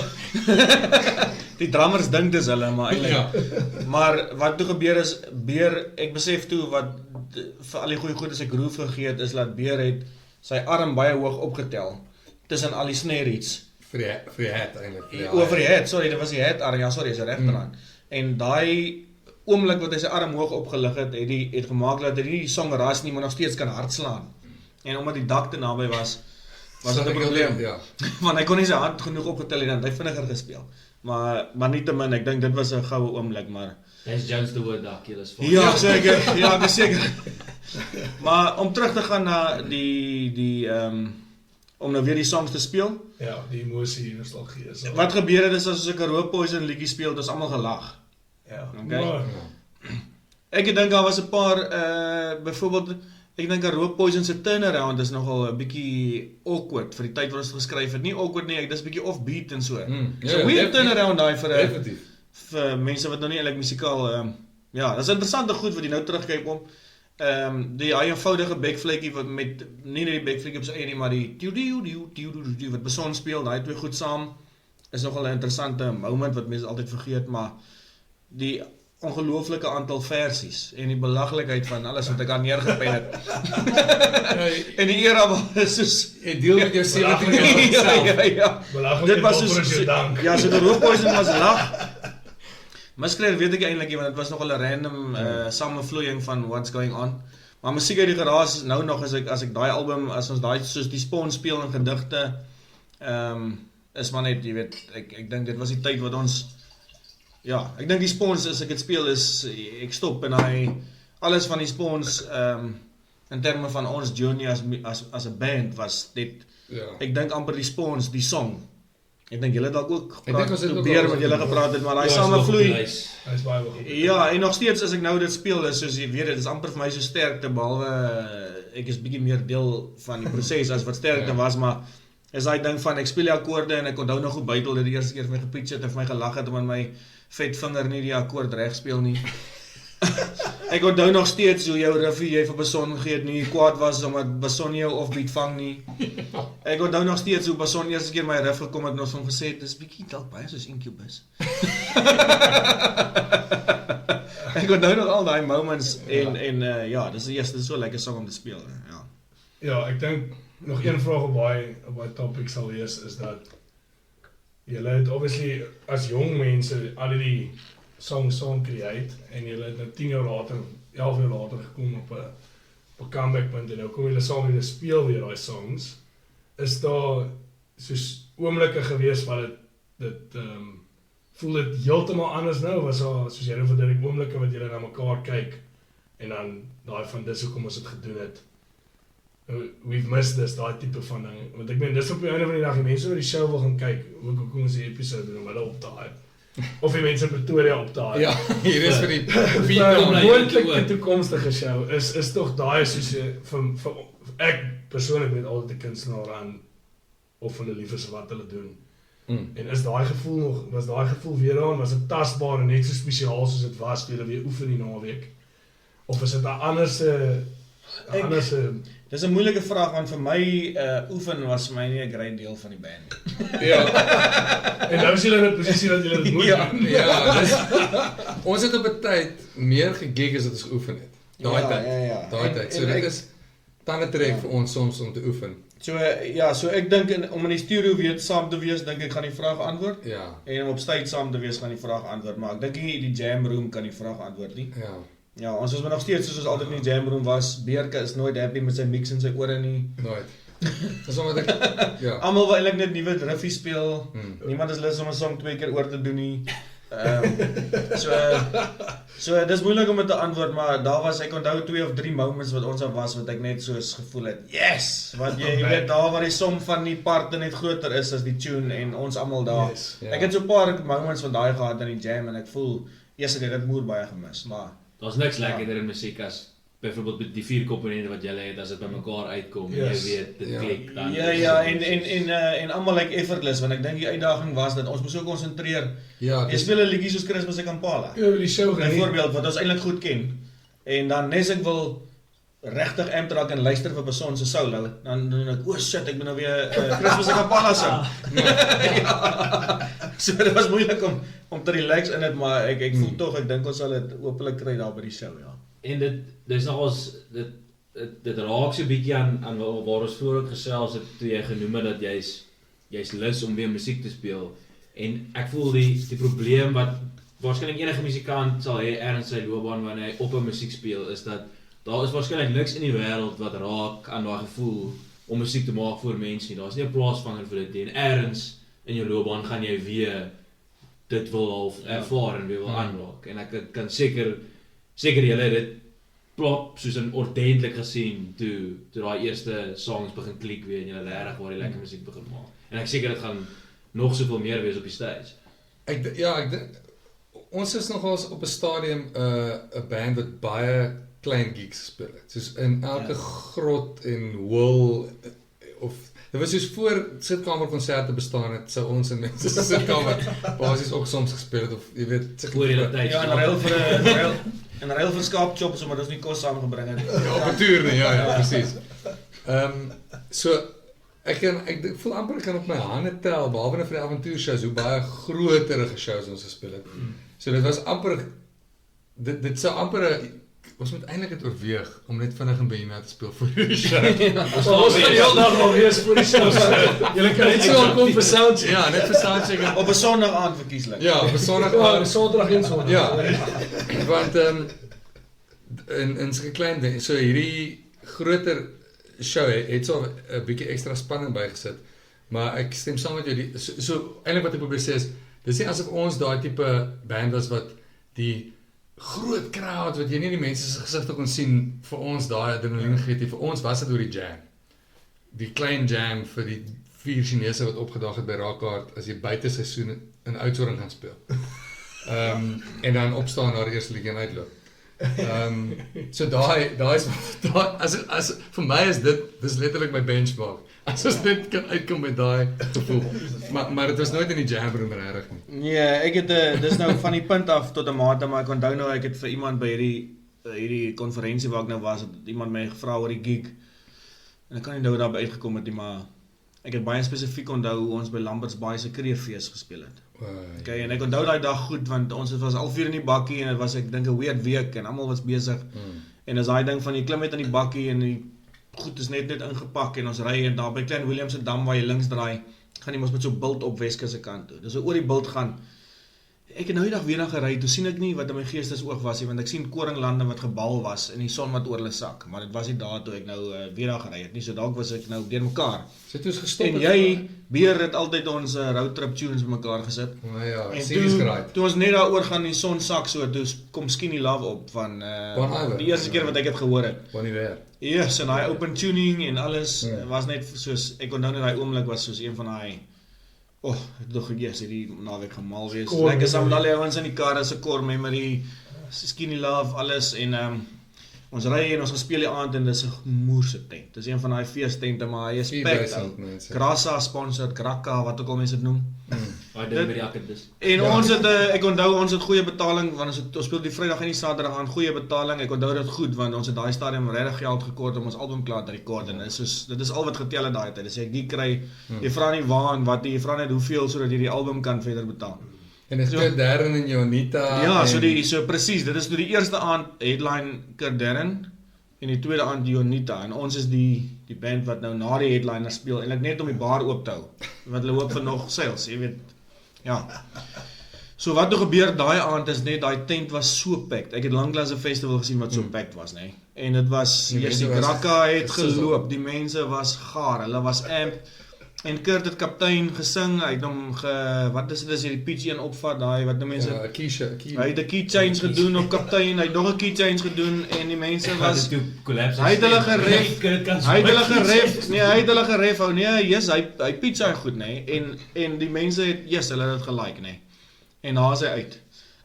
die drummers dink dis hulle, maar eintlik. Maar wat toe gebeur is Beer, ek besef toe wat vir al die goeie goed as ek groove gegee het is dat Beer het sy arm baie hoog opgetel tussen al die snare hits. Vir die hat eintlik. Oor die hat, sorry, dit was die hat arm, ja sorry, is die regterhand. En daai oomblik wat hy sy arm hoog opgelig het gemaak dat hy nie die song ras nie, maar nog steeds kan hardslaan. En omdat die dak te naby was dit 'n probleem. Ja. Want hy kon nie sy hand genoeg opgetel en dan het hy vinniger gespeel. Maar nietemin, ek dink dit was 'n goue oomblik, maar Hy's Jones the word dak, jy is vol. ja, seker, ja, beseker. Maar om terug te gaan na om nou weer die songs te speel. Ja, die emosie en nostalgie is. Wat gebeur het is as ek 'n Rope Poison liedjie speel, dit is almal gelag. Ja. Okay. Maar, Ek dink daar was 'n paar byvoorbeeld ek dink 'n Rope Poison se turnaround is nogal 'n bietjie awkward vir die tyd wat ons geskryf het. Nie awkward nie, dis bietjie offbeat en so. So weird turnaround daai Definitief. vir mense wat nou nie eintlik musikaal ja, dis interessante goed wat jy nou terugkyk om. Die eenvoudige backflakie wat met nie net die backflakie op sy eie nie, maar die wat Beson speel, daai twee goed saam is nogal 'n interessante moment wat mense altyd vergeet, maar die ongelooflike aantal versies en die belaglikheid van alles wat ek aan neergepen het. En die era was soos Jy deel met jou 17 jaar ja. belaglik Dit was en soos voor as jy dank. ja, so die Rope Poison was lag. Muskler weet ek eintlik nie, want dit was nogal 'n random samevloeiing van what's going on. Maar musiek uit die geraas nou nog as ek daai album as ons daai soos die Spons speel in gedigte is maar net, jy weet, ek dink dit was die tyd wat ons ja, ek dink die Spons as ek dit speel is ek stop en hy alles van die Spons in terme van ons journey as 'n band was dit ek dink amper die Spons, die song. Ek dink julle dalk ook probeer met julle gepraat het, maar daai samevloei. Hy's baie goed. Ja, en nog steeds as ek nou dit speel is soos jy weet, dit is amper vir my so sterkte behalwe ek is bietjie meer deel van die proses as wat sterkte was, maar is daai ding van ek speel die akkoorde en ek onthou nog hoe Bytel dit die eerste keer vir my gepitch het en vir my gelag het omdat my vet vinger nie die akkoord reg speel nie. Ek onthou nog steeds hoe jou riffie jy vir Beson gegee het nie kwaad was omdat Beson jou offbeat vang nie. Ek onthou nog steeds hoe Beson eerste keer my riff gekom het en ons hom gesê het dis bietjie dalk baie soos Incubus. Ek onthou nog al daai moments en ja, dis die eerste so lekker song om te speel. Ja. Ja, ek dink nog een vraag op daai topic sal wees is dat julle het obviously as jong mense al die songs create en julle het nou 10 jaar later, 11 jaar later gekom op 'n comeback punt en nou kom julle saam en speel weer daai songs. Is daar soos oomblikke gewees wat dit voel dit heeltemal anders nou, was daar soos jy nou verdink oomblikke wat julle na mekaar kyk en dan daai van dis hoekom ons dit gedoen het. We've missed this, daai tipe van ding. Want ek meen, dis op die einde van die dag, die mense oor die show wil gaan kyk, hoekom ons die episode doen, om hulle op te hype. Of die mense in Pretoria op te hype. Ja, hier is vir die Die moontlike toekomstige show is tog daai soos vir ek persoonlik weet altyd 'n kunstenaar aan of hulle lief is wat hulle doen. En is daai gevoel nog, was daai gevoel weer aan, was dit tasbaar en net so spesiaal soos dit was toe hulle weer oefen die naweek? Of is dit 'n anderse Dis 'n moeilike vraag want vir my oefen was vir my nie 'n great deel van die band nie. Ja. En nou is julle in 'n posisie dat julle dit moet doen. Ja, ons het op 'n tyd meer gegig as wat ons geoefen het. Daai tyd. So dit is tande trek vir ons soms om te oefen. So ek dink om in die studio weer saam te wees, dink ek gaan die vraag antwoord. Ja. En om op stage saam te wees gaan die vraag antwoord, maar ek dink nie die jam room kan die vraag antwoord nie. Ja. Ja, ons is maar nog steeds soos ons altyd in die jam room was. Beerke is nooit happy met sy mix en sy ore nie. Nooit. Dis omdat ek Almal wil eintlik net nuwe riffie speel. Niemand is lus om 'n song 2 keer oor te doen nie. So dis moeilik om dit te antwoord, maar daar was, ek onthou 2 of 3 moments wat ons af was wat ek net soos gevoel het. Yes! Want jy weet daar waar die som van die parte net groter is as die tune en ons almal daar. Yes, Ek het so 'n paar moments van daai gehad in die jam en ek voel eers ek het dit moer baie gemis, maar Daar's niks lekkerder in musiek as byvoorbeeld met die 4 komponente wat jy het as dit by mekaar uitkom en jy weet dit klik dan. En almal like effortless want ek dink die uitdaging was dat ons moes ook konsentreer. Ja, Jy speel 'n liedjie soos Christmas in Kampala. Jy wil die show geniet. Byvoorbeeld wat ons eintlik goed ken. En dan nes ek wil regtig amp raak en luister vir Beson se solo, dan doen ek, oh shit, ek moet nou weer Christmas in Kampala sing. So dit was moeilik om te relax in dit, maar ek voel tog, ek dink ons sal dit hopelik kry daar by die show, ja. En dis nogals dit raak so bietjie aan waar ons vroeër gesels het toe jy genoem het dat jy's lus om weer musiek te speel. En ek voel die probleem wat waarskynlik enige musikant sal hê ergens sy loopbaan wanneer hy op 'n musiek speel is dat daar is waarskynlik niks in die wêreld wat raak aan daai gevoel om musiek te maak vir mense nie. Daar's nie 'n plaasvanger vir dit nie. En ergens in jou loopbaan gaan jy weer dit wil half ervaar en weer wil aanraak. En ek kan seker julle dit plop soos 'n ordentlik gesien toe daai eerste songs begin klik weer en julle regtig waar die lekker musiek begin maak. En ek seker dit gaan nog soveel meer wees op die stage. Ek dink ons is nogals op 'n stadium 'n band wat baie klein gigs speel het. Soos in elke grot en hol of dit was soos voor sitkamerkonserte bestaan het, sou ons in mense se sitkamer basies ook soms gespeel het of jy weet Voor die tyd. Ja, en ruil vir skaapchops omdat ons nie kos saamgebring het. Ja, op 'n toer nie, ja, presies. So ek voel amper ek kan op my hande tel behalwe vir die avontuurshows hoe baie groterige shows ons gespeel het. So dit was amper dit sou amper ons moet eintlik dit oorweeg om net vinnig in Beina te speel vir die show. Ons gaan die hele dag nog wees vir die show. Julle kan net so kom vir soundcheck. Ja, net vir soundcheck. Op 'n Sondag aand verkieslik. Ja, op 'n Sondag Ja, aand. Sondag en Sondag. Ja. Want in so klein so hierdie groter show het so 'n bietjie ekstra spanning bygesit. Maar ek stem saam met jou so eintlik wat ek probeer sê is dis nie asof ons daai tipe band was wat die groot crowd wat jy nie die mense se gesigte kon sien vir ons daai adrenaline gegee het vir ons was dit oor die jam. Die klein jam vir die 4 Chinese wat opgedaag het by Raakkaart as jy buite seisoen in Oudtshoorn gaan speel. En dan opstaan na die eerste liedjie en uitloop. So daai as vir my is dis letterlik my benchmark. As ons net kan uitkom met daai gevoel. Maar dit was nooit in die jam room regtig nie. Nee, ek het dis nou van die punt af tot 'n mate, maar ek onthou nou ek het vir iemand by hierdie konferensie waar ek nou was, het iemand my gevra oor die gig. En ek kan nie nou daarby uitgekom het nie, maar ek het baie spesifiek onthou hoe ons by Lambert's Baai se kreefees gespeel het. Okay, en ek onthou daai dag goed want ons was al 4 in die bakkie en dit was ek dink 'n weird week en almal was besig. En as daai ding van jy klim net in die bakkie en die goed is net ingepak en ons ry en daar by Klein Willem se dam waar jy links draai, gaan jy mos met so bult op Weskus se kant toe. Dis oor die bult gaan ek het nou die dag weer na gery, toe sien ek nie wat in my geestesoog was nie, want ek sien koringlande wat gebal was en die son wat oor hulle sak, maar dit was nie daar toe ek nou weer na gery het nie, so dalk was ek nou deur mekaar. So toe is gestop. En jy, Beer het altyd ons roadtrip tunes bymekaar gesit. Ja, En series geraai. toe ons net daar oor gaan die son sak so, toe kom Skinny Love op van Bon Iver. die eerste keer wat ek het gehoor het. Bonnie Ware. Yes, en daai open tuning en alles was net soos, ek onthou net daai oomblik was soos een van daai, ek dog yes, hierdie naweek gemal wees. Lekker saam met al die ouens in die kar, is 'n core memory, Skinny Love, alles, en ons ry en ons gespeel die aand en dis 'n moerse tent. Dis een van daai feestente, maar hy is packed 4000 ou. mense. Grasa sponsored, Kraka, wat ook al mense dit noem. Daai ding by die akkedis. En ons het, ek onthou ons het goeie betaling, want ons speel die Vrydag en die Saterdag aan goeie betaling, ek onthou dit goed, want ons het daai stadium regtig geld gekort om ons album klaar te rekord, en dit is al wat getel het daai tyd, as ek die kry, jy vra nie waar en wat, jy vra net hoeveel, sodat jy die album kan verder betaal. En dit is Darren en Jonita. Ja, so presies, dit is toe die eerste aand headline Darren, en die tweede aand Jonita, en ons is die band wat nou na die headliner speel, en ek net om die bar oop te hou, want hulle hoop vir nog sales, jy weet, ja. So wat nou gebeur daai aand is net, daai tent was so packed, ek het lanklaas 'n festival gesien wat so packed was, nee. En dit was, die Kraka het geloop, die mense was gaar, hulle was amp, en Kurt het kaptein gesing, hy het hom wat is dit as jy die pitch 1 opvat, daai wat nou mense, Ja, hy het 'n key change gedoen op kaptein, hy het nog 'n key change gedoen, en die mense was, toe collapse. hy het hulle geref, yes, hy pitch hy goed, nee, en die mense het, yes, hulle het dit gelike, nee, en daar is hy uit.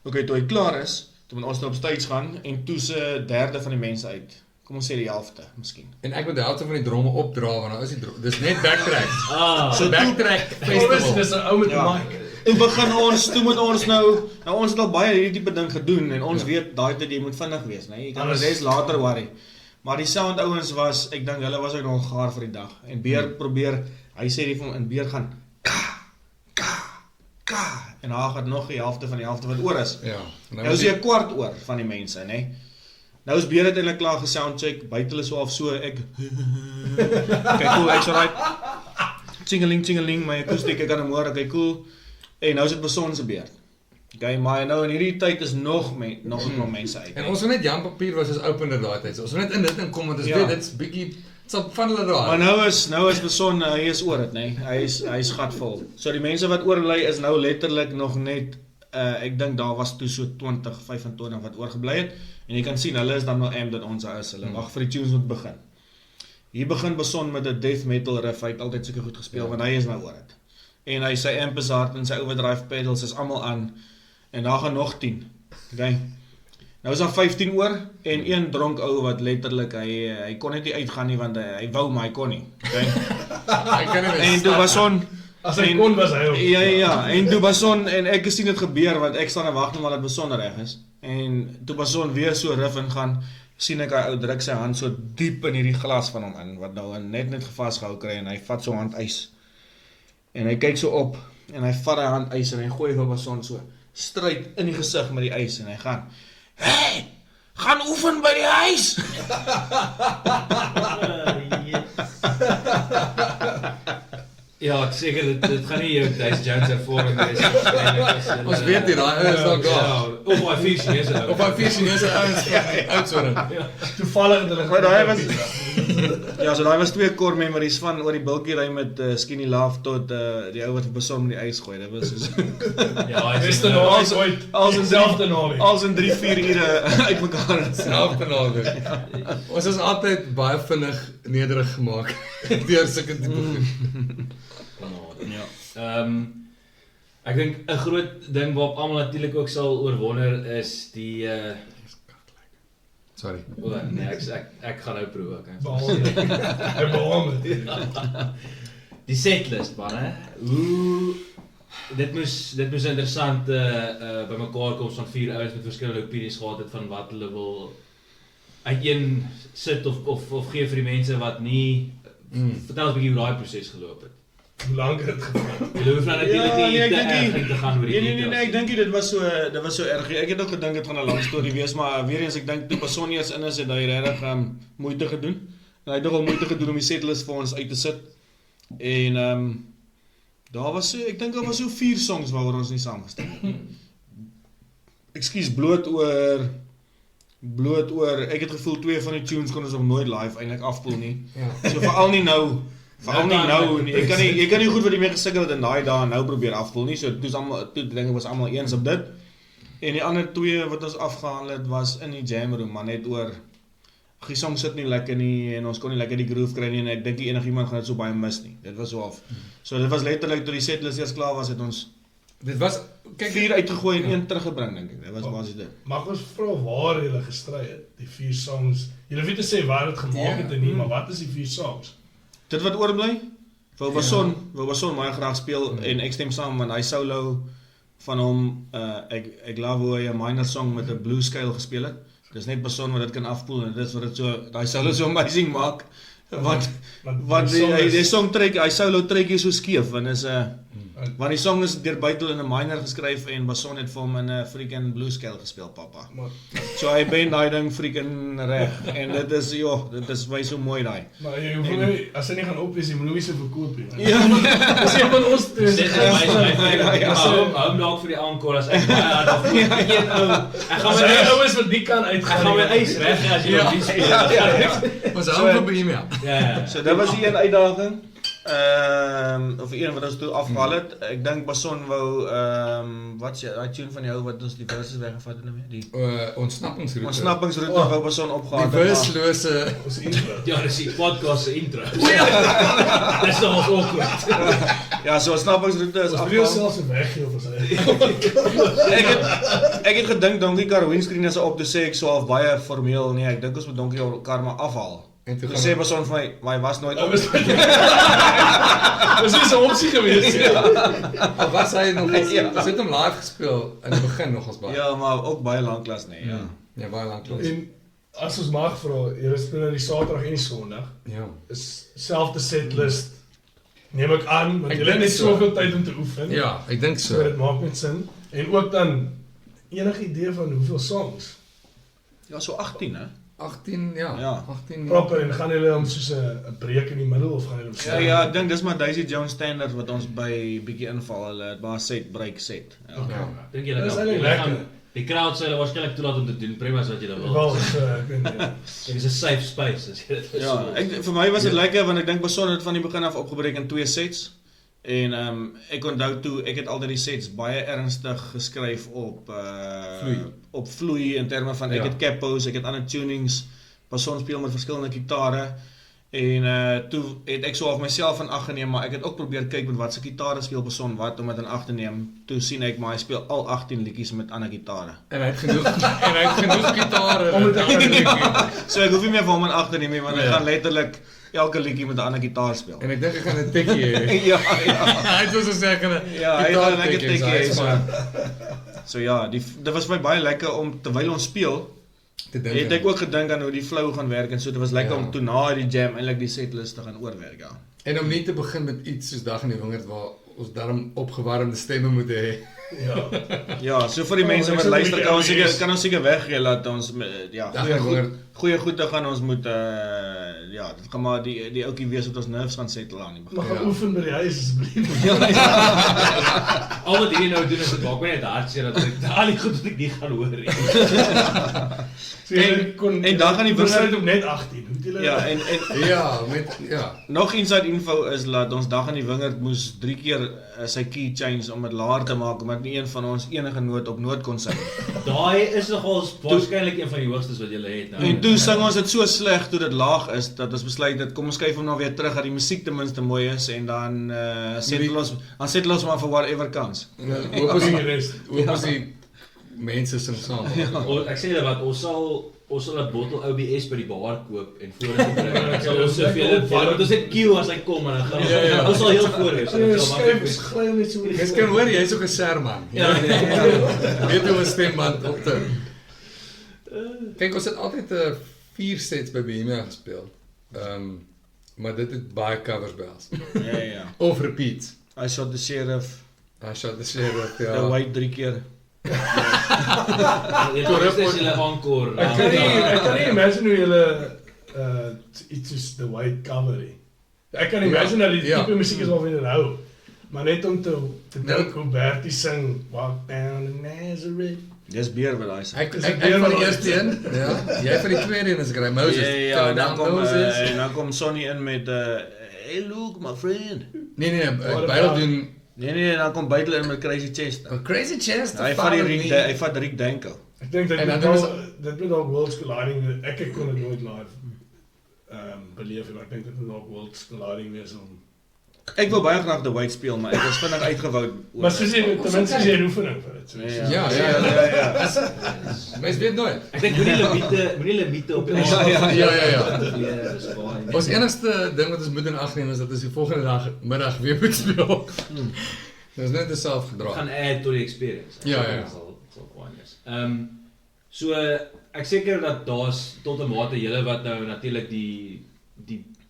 Okay, toe hy klaar is, toe moet ons nou op stage gaan, en toe se derde van die mense uit, kom ons sê die helfte, miskien. En ek moet die helfte van die dromme opdra, want nou is die dis net backtrack. So Backtrack festival. Dis 'n ou met 'n Ja. mic. Toe begin ons, toe moet ons nou ons het al baie hierdie tipe ding gedoen, en ons weet, daai tyd jy moet vinnig wees, nee, jy kan Alles. res later worry. Maar die sound ouens was, ek dink hulle was ook nog gaar vir die dag, en Beer probeer, hy sê die van, en Beer gaan, ka, en daar gaat nog die helfte van die helfte wat oor is. Ja. Nou is jy 'n kwart oor van die mense, nee. Nou is Beer uiteindelik klaar gesoundcheck, buite hulle so af so, ek cool, ek's alright, tjingeling, my akoestiek, ek kan hom hoor, okay, cool, en nou is dit Beson se beurt. Okay, maar nou in hierdie tyd is nog mense uit. En ons wil net Jan Papier was as opener daai tyd. So ons wil net in dit inkom, want ons Ja. weet dit's bietjie sal van hulle raai. Maar nou is Beson, hy is oor dit, nee. Hy is gatvol. So die mense wat oorbly is nou letterlik nog net, ek dink daar was toe so 20, 25 wat oorgebly het, en jy kan sien, hulle is dan nou amped dat ons is, hulle wag vir die tunes moet begin. Hier begin Beson met 'n death metal riff, hy het altyd seker goed gespeel, want hy is nou oor dit. En hy sy amp is hard en sy overdrive pedals is almal aan, en daar gaan nog 10. Okay. Nou is daar 15 oor, en een dronk ou wat letterlik, hy kon net nie uitgaan nie, want hy wou, maar hy kon nie. Okay. Ek kan nie En toe Beson, As hy kon was hy ook. Ja, en toe Beson, en ek sien dit gebeur, want ek staan en wag net maar dat Beson reg is, en toe Beson weer so riff ingaan, sien ek hy ou druk sy hand so diep in hierdie glas van hom in, wat nou net vasgehou kry, en hy vat so hand ys, en hy kyk so op, en hy vat hy hand ys, en hy gooi vir Beson so, stryd in die gesig met die ys, en hy gaan, hey, gaan oefen by die huis! Ja, ek seker dit gaan nie jou Dice Jones ervaring wees. Ons weet nie, daai is dalk daar. Ja, op my visie is dit. Op daai vier Chinese ouens oudsoring. Toevallig het hulle Maar daai was ja, so daai was 2 core memories van oor die bultjie ry met Skinny Love tot die ou wat Beson met die ys gooi. Dit was soos Ja, hy is beste naweek ooit. als in Selfde naweek. als in 3-4 ure uitmekaar. Selfde naweek. Ons is altyd baie vinnig nederig gemaak deur sulke tipe goed. Ja. Ek dink 'n groot ding waarop almal natuurlik ook sal oorwonder is die Sorry. nee, ek gaan nou proe ook. Hy behaal dit. Die setlist man, hè. Hoe dit moes interessant bymekaar kom van 4 ouens met verskillende opinies gehad het van wat hulle wil uiteen sit of gee vir die mense wat nie vertel ons 'n bietjie hoe daai proses geloop het. Hoe lank het dit gevat? Jy hoef nou natuurlik nie ek te dink erg in te gaan oor die Nee, ek dink dit was so erg. Ek het ook gedink dit gaan 'n lang storie wees, maar weer eens ek dink toe Beson eers in is het hy regtig moeite gedoen. En hy het nogal moeite gedoen om die setlist vir ons uit te sit. En daar was so, ek dink daar was so 4 songs waaroor ons nie saamgestem het nie. ekskuus, bloot oor, ek het gevoel 2 van die tunes kon ons nog nooit live eintlik afpoel nie. Ja. So veral nie nou nie. Jy kan nie goed wat die mee gesukkel het in daai dae nou probeer afpoel nie. So toe dinge was almal eens op dit. En die ander 2 wat ons afgehandel het was in die jam room, maar net oor die song sit nie lekker nie en ons kon nie lekker die groove kry nie en ek dink nie enigiemand gaan dit so baie mis nie. Dit was so af. So dit was letterlik toe die setlist eers klaar was, het ons Dit was, kyk, 4 uitgegooi en 1 teruggebring dink ek. Dit was basies dit. Mag ons vra waar julle gestry het, die 4 songs. Julle weet te sê waar dit gemaak het en nie, maar wat is die 4 songs? Dit wat oorbly, Wil Bason baie graag speel en ek stem saam want hy solo van hom, ek love hoe hy 'n minor song met 'n blues scale gespeel het. Dis net Bason wat dit kan afpoel en dit is wat dit so, daai solo so amazing maak. Want die song trek, hy solo trek so skeef want is want die song is deur Bytel in 'n minor geskryf en Bason het vir hom in 'n freaking blues scale gespeel, pappa. So hy bend daai ding freaking reg en dit is baie so mooi daai. Maar jy hoef nie, as hy nie gaan opwees, jy moet nie se verkoop nie. Ja, Dis een van ons twee. Hou dalk vir die encore as ek baie hard af. Ek gaan my ouens wat die kan Ek gaan my eis reg as jy op die speel. ons hou vir Bohemia. Ja. so dit was die een uitdaging. Of een wat ons toe afgehaal het. Ek dink Bason wou wat is daai tune van jou wat ons die verses weggevat het nou weer? Die Ontsnappingsroute. ontsnappingsroute wou Bason opgehaal Die het. verslose, Ons intro. Ja, dis die podcast se intro. Dis nog ons awkward. Ja, so ontsnappingsroute is Ons wil afgehaal. selfs 'n weggee of ons Ek het gedink Donkie Car windscreen is op, toe sê ek so half baie formeel, nee, ek dink ons moet Donkie Car maar afhaal. en toe Toe sê Bason vir my, maar hy was nooit op. Dis nie so 'n opsie gewees nie. of was hy nog eens, Ja. ons het hom live gespeel in die begin nog ons baie. Ja, maar ook baie lanklaas nee, ja. Ja, baie lank los. En as ons mag vra, julle speel nou die Saterdag en die Sondag. Ja. Is selfde setlist. Neem ek aan, want Ek julle het dink net so. soveel tyd om te oefen. Ja, ek dink So so. dit maak net sin. En ook dan enige idee van hoeveel songs? Ja, so 18 hè. 18, ja. Ja. 18. Proper, en gaan julle hom soos 'n breek in die middel of gaan julle hom Ja, ja, ek dink dis maar Daisy Jones standard wat ons by bietjie inval. Hulle het maar set, break, set. Ja. Okay. Dink julle Dis kan eintlik lekker. die crowd sê hulle waarskynlik toelaat om te doen prima as wat jy dan wil. Wel, ek weet nie. En dis 'n safe space as jy dit Ja, vir my was dit lekker want ek dink Bason het van die begin af opgebreek in 2 sets. En ek onthou toe ek het altyd die sets baie ernstig geskryf op op vloei in terme van ek het capos, ek het ander tunings. Bason speel met verskillende gitare en toe het ek so half myself in ag geneem, maar ek het ook probeer kyk met wat se gitare speel Bason wat om dit in ag te neem. Toe sien ek maar hy speel al 18 liedjies met ander gitare. En hy het genoeg gitare om So ek hoef nie meer vir hom in ag te neem nie, want hy gaan letterlik elke liedjie met 'n ander gitaar speel. En ek dink ek gaan 'n tikkie hê. Ja, Hy het so sê gaan 'n ja, hy het 'n lekker tikkie, tikkie. so So, hy is so ja, dit was vir my baie lekker om terwyl ons speel, te dink. het ek ook gedink aan hoe die flow gaan werk en so dit was lekker Ja. om toe na die jam eintlik die setlist te gaan oorwerk, ja. En om nie te begin met iets soos Dag in die Wingerd waar ons daarom opgewarmde stemme moet hê. Ja. Ja, so vir die mense ek wat sit luister met kan ons die seker ouens. kan ons seker weggee dat ons ja, Dag in die Wingerd. goeie goede gaan ons moet ja, dit gaan maar die ouetjie wees wat ons nerves gaan settle aan die begin. Mag gaan Ja. oefen by die huis asseblief. Al wat hierdie nou doen is dit maak my net hartseer dat ek al die goed wat ek nie gaan hoor nie. So julle kon en dan gaan die besluit wingerd op net 18. Hoe het julle Ja, en Ja, nog inside info is dat ons Dag in die Wingerd moes 3 keer sy key change om dit laer te maak omdat nie een van ons enige noot op noot kon sing. Daai is nogal waarskynlik een van die hoogstes wat jy het nou. En toe sing ons dit so sleg toe dit laag is dat ons besluit dat kom ons skuif hom nou weer terug dat die musiek ten minste mooi is en dan settle ons maar vir whatever kans. hoop ons die rest? hoop die mense sing saam. Ek sê julle wat, ons sal 'n bottel OBS by die bar koop en voor dit bring. Ek sal ons soveel want ons het queue as hy kom en dan gaan ons sal heel voor wees. So jou skuif gly hom net so. Mens kan hoor jy's ook 'n serman. Ja, Weet hoe 'n stemband op te. Kyk, ons het altyd 4 sets by Bohemia gespeel. Maar dit het baie covers by ons. Ja. Of repeats. I shot the sheriff, I shot the sheriff, the ja. white 3 keer. Dit is julle encore. Ek kan nie imagine hoe julle iets soos The White Cavalry. Ek kan imagine dat die Ja. tipe musiek is waarvan jy hou. Maar net om te dink hoe Bertie sing Walk down to Nazareth. Dis beer wat daai sê. Ek van die eerste een, ja. Jy van die tweede een is Grey Moses. Ja, en dan kom Moses. en dan kom Sonny in met hey Luke, my friend. Nee, Bydel doen Nee, dan kom Bydel in met Crazy Chest. Crazy Chest. Hy vat Rick Danko. Ek dink dit En dan dit moet dalk Worlds Colliding, ek kon dit nooit live beleef, maar ek dink dit moet dalk Worlds Colliding wees om. Ek wil baie graag The White speel, maar ek is vinnig uitgewou. Maar soos jy ten minste jy 'n oefening vir dit. Ja. Mens weet nooit. Ek dink moenie limite op Ja. Ons enigste ding wat ons moet in ag neem is dat ons die volgende middag weer moet speel. Dis net self gedra. Gaan add tot die experience. Ja. Sal fyn wees. So ek seker dat daar's tot 'n mate julle wat nou natuurlik die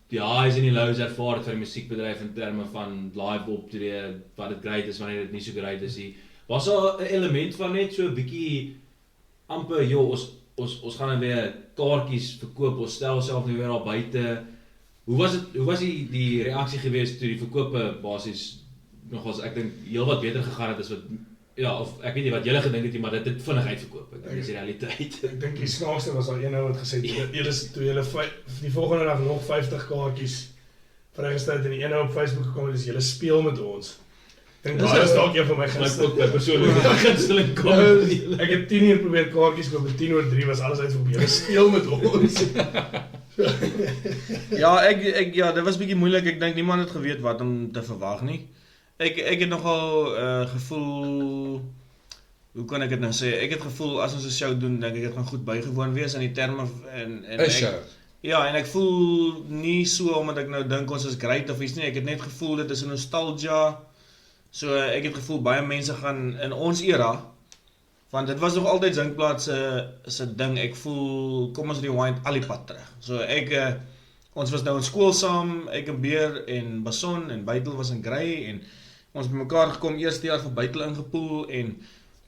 highs en die lows ervaar het vir die musiekbedryf in terme van live optree, wat dit great is, wanneer dit nie so great is nie. Was daar 'n element van net so 'n bietjie amper, ons gaan nou weer kaartjies verkoop, ons stel self nou weer daar buite. Hoe was die reaksie geweest toe die verkope basies nogals, ek dink heel wat beter gegaan het as wat of ek weet nie wat julle gedink het nie, maar dit het vinnig uitverkoop. Ek dink dis die realiteit. Ek dink die snaakste was daar een ou wat gesê toe julle die volgende dag nog 50 kaartjies vrygestel het en die een ou op Facebook gekom het, dis julle speel met ons. Ek dink daai is dalk een van my Ook by persoonlike gunsteling kom. Ek het 10 uur probeer kaartjies koop, 10:03 was alles uitverkoop. Julle speel met ons. Ja, dit was bietjie moeilik. Ek dink niemand het geweet wat om te verwag nie. Ek het nogal gevoel, hoe kan ek dit nou sê? Ek het gevoel as ons 'n show doen, dink ek dit gaan goed bygewoon wees in die terme en 'n show. Ja, en ek voel nie so omdat ek nou dink ons is great of iets nie. Ek het net gevoel dit is 'n nostalgia. So ek het gevoel baie mense gaan in ons era, want dit was nog altyd Zinkplaas se ding. Ek voel kom ons rewind al die pad terug. So ons was nou in skool saam, ek en Beer en Bason en Bydel was in Grey en ons het mekaar gekom eerste jaar vir Bydel ingepoel en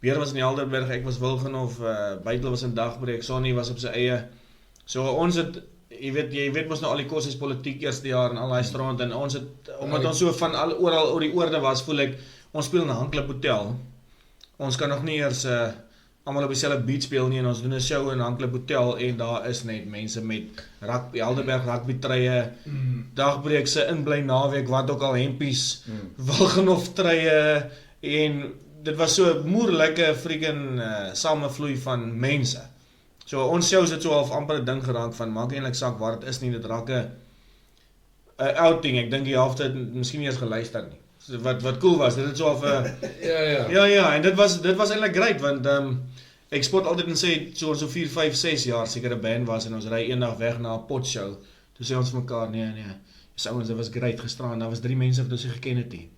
Beer was in die Helderberg, ek was Wilgenhof, Bydel was in Dagbreek, Sonny was op sy eie. So ons het jy weet mos nou al die kos politiek eerste jaar en al daai strand en ons het omdat ons so van oral oor die oorde was, voel ek ons speel in 'n Hanklip Hotel. Ons kan nog nie eers almal op dieselfde beat speel nie en ons doen 'n show in Hanklip Hotel en daar is net mense met Helderberg rugby treye, Dagbreek se inbly naweek wat ook al hempies, Wilgenhof treye en dit was so moerlike freaking samevloei van mense. So ons shows het so half amper 'n ding geraak van maak eintlik saak waar dit is nie, dit raak 'n outing. Ek dink die helfte het miskien nie eens geluister nie. So wat cool was, dit het so half 'n Ja, en dit was eintlik great want ek spot altyd en sê so 4, 5, 6 jaar seker 'n band was en ons ry eendag weg na 'n potshow. Toe sê ons vir mekaar nee. Dis ouens, dit was great gisteraan. Daar was 3 mense wat ons nie geken het nie.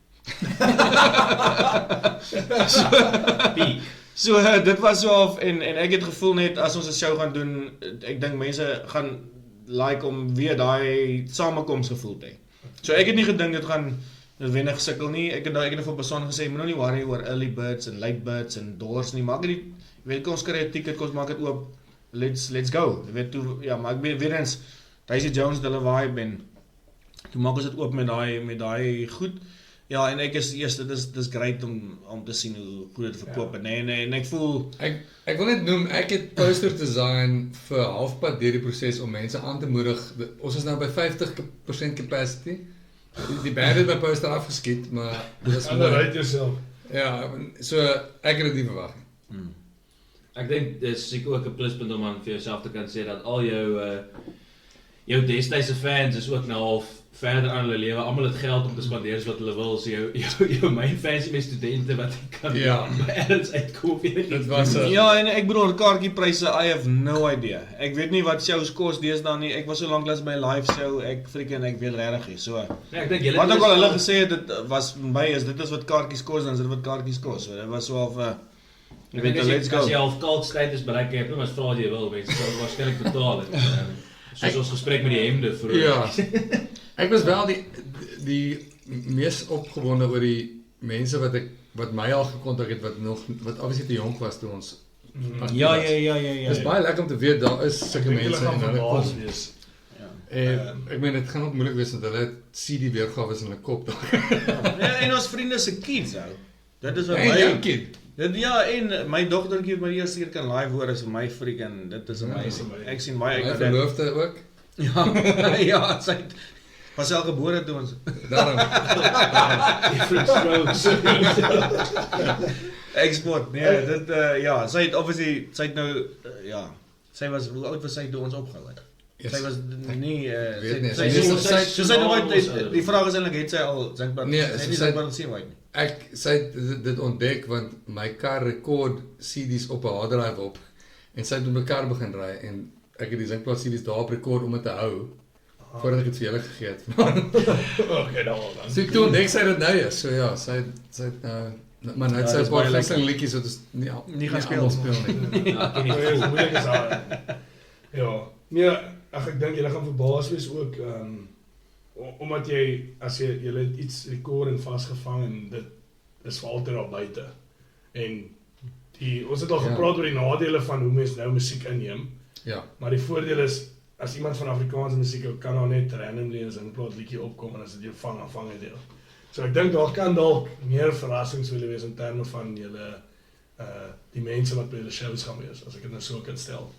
So dit was so half en ek het gevoel net as ons 'n show gaan doen, ek dink mense gaan like om weer daai samekomsgevoel te hê. So ek het nie gedink dit gaan noodwendig sukkel nie. Ek het vir Bason gesê, moet nou nie worry oor early birds en late birds en dollars nie. Maak dit, weet ons kry 'n ticket, ons maak dit oop. Let's go. Jy weet toe ja, maar ek weet weer eens Daisy Jones hulle vibe en toe maak ons dit oop met daai goed. Ja, en ek is eers dit is great om te sien hoe goed dit verkoop en ek voel ek wil net noem ek het poster design vir halfpad deur die proses om mense aan te moedig. Ons is nou by 50% capacity. Die band het my poster afgeskiet, maar dit was Right yourself. Ja, so ek het dit nie verwag nie. Ek dink dit is seker ook 'n pluspunt om aan vir jouself te kan sê dat al jou destydse fans is ook nou half verder aan hulle lewe. Almal het geld om te spandeer as wat hulle wil. So jou main fans is studente wat kan ergens uitkom. Dit was Ja, en ek bedoel kaartjiepryse, I have no idea. Ek weet nie wat shows kos deesdae nie. Ek was so lank lank by 'n live show. Ek weet regtig nie. So ek dink julle wat ook al hulle gesê het dit was my is dit is wat kaartjies kos dan is dit wat kaartjies kos. So dit was so half jy weet let's go. As jy half kalt stryd is bereik jy net vra jy wil, mense sal waarskynlik betaal het. Soos ons gesprek met die hemde vroeër. Ja. Ek was wel die mees opgewonde oor die mense wat my al gekontak het wat obviously te jonk was toe ons. Ja. Dis baie lekker om te weet daar is sulke mense en hulle kom. Ek meen dit gaan ook moeilik wees want hulle sien die weergawe in hulle kop daar. Ja, en ons vriende se kids ou. Dit is wat jou kid. Ja, en my dogtertjie my eerste keer kan live hoor is vir my freaking, dit is amazing. Ek sien baie uit My na dit. verloofde ook. Ja, ja, sy was al gebore toe ons. Daarom. Different strokes. Export, nee, dit ja, sy het obviously, sy het nou ja, sy was, hoe oud was sy toe ons opgehou het? Sy was nie weet nie. Sy nooit die vraag is eintlik het sy al Zinkblad Nee, sy het nie sy- Zinkblad gesien nie. Sy het dit ontdek want my kar rekord CD's op 'n harddrive op en sy het met mekaar begin ry en ek het die Zinkblad CD's daarop rekord om dit te hou voordat ek dit vir julle gegee het. Okay, dan. So toe ontdek sy dit nou eers. So ja, sy het maar nou het sy dis 'n paar baie lekker. gunsteling liedjies wat ons nie gaan almal speel. nie. Ja, ken Nee, nie. dis moeilik is daar. Ja, nee, ek dink julle gaan verbaas wees ook omdat jy as jy het iets rekord en vasgevang en dit is vir altyd daar buite. En ons het al Ja. gepraat oor die nadele van hoe mense nou musiek inneem, Ja. maar die voordeel is as iemand van Afrikaanse musiek hou, kan daar net randomly 'n Zinkblad liedjie opkom en as dit jou vang het jy. So ek dink daar kan dalk meer verrassings wil wees in terme van julle die mense wat by julle shows gaan wees, as ek dit nou so kan stel.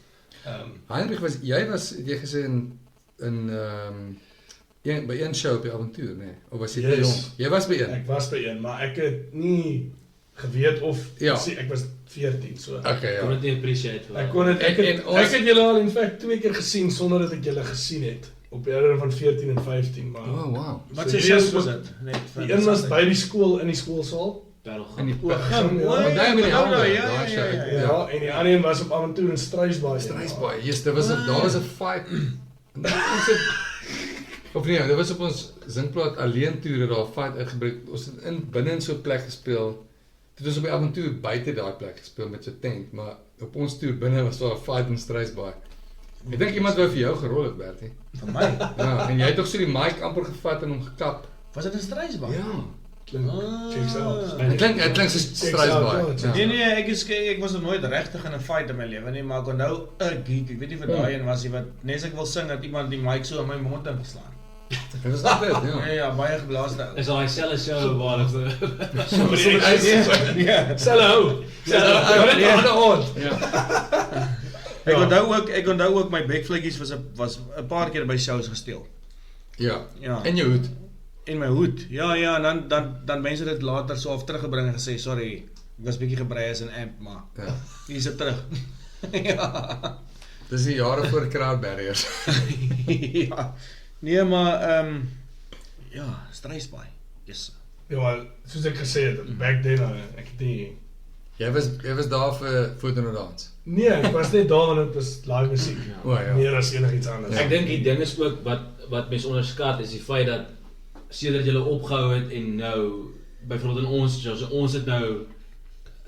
Heinrich, het jy gesê in by een show op die avontuur, nee? Of was jy te Yes. jong? Jy was by een. Ek was by een, maar ek het nie geweet of Ja. ek was 14, so. Okay, Kon ja. dit nie appreciate vir Ek kon dit ek En ons- het julle al in feite 2 keer gesien sonder dat ek julle gesien het op die ouderdom van 14 en 15, maar Oh, wow. Wat So se die eerste shows was was- dit? Net vir die een was by die skool in die skoolsaal. battle In die gaan. Oorgang, ja. Maar daai met die hande, ja, ja, daai show. ja, ja, Ja, en die ander een was op avontuur in Struisbaai. Struisbaai. Yes, daar was 'n fight. Ons het of nee, dit was op ons Zinkblad alleen toere daar 'n fight uitgebreek. Ons het binne in so 'n plek gespeel. Dit was op die avontuur buite daai plek gespeel met so 'n tent, maar op ons toer binne was daar 'n fight in Struisbaai. Ek dink iemand wou vir jou gerol het, Bertie. Vir my. Ja, en jy het tog so die mic amper gevat en hom gekap. Was dit 'n Struisbaai? Ja. Klink, checks out. Dit klink soos Struisbaai. Nee Ja. nee, ek was nog nooit regtig in 'n fight in my lewe nie, maar ek onthou 'n geek, ek weet nie vir daai een was hy wat net as ek wil sing dat iemand die mic so in my mond ingeslaan. Dit was altyd, Ja, ja. ja, baie geblaasde ou. Is daai selfe show waar hulle Ja. Hello. Ja. Ek onthou ook my backflippies was 'n paar keer by shows gesteel. Ja. Ja. En jou hoed. En my hoed. Ja, en dan mense dit later so af teruggebring en gesê, sorry, ek was bietjie gebrei as 'n amp, maar Ja. hier is dit terug. Ja. Dis die jare voor crowd barriers. Ja. Nee, maar ja, Struisbaai. Yes. Ja, maar soos ek gesê het, back then ek het nie Jy was daar vir foto en dans. Nee, ek was net daar want dit was live musiek. O ja. Meer as enigiets anders. Ek dink die ding is ook wat mense onderskat is die feit dat sedert jy opgehou het en nou byvoorbeeld in ons het nou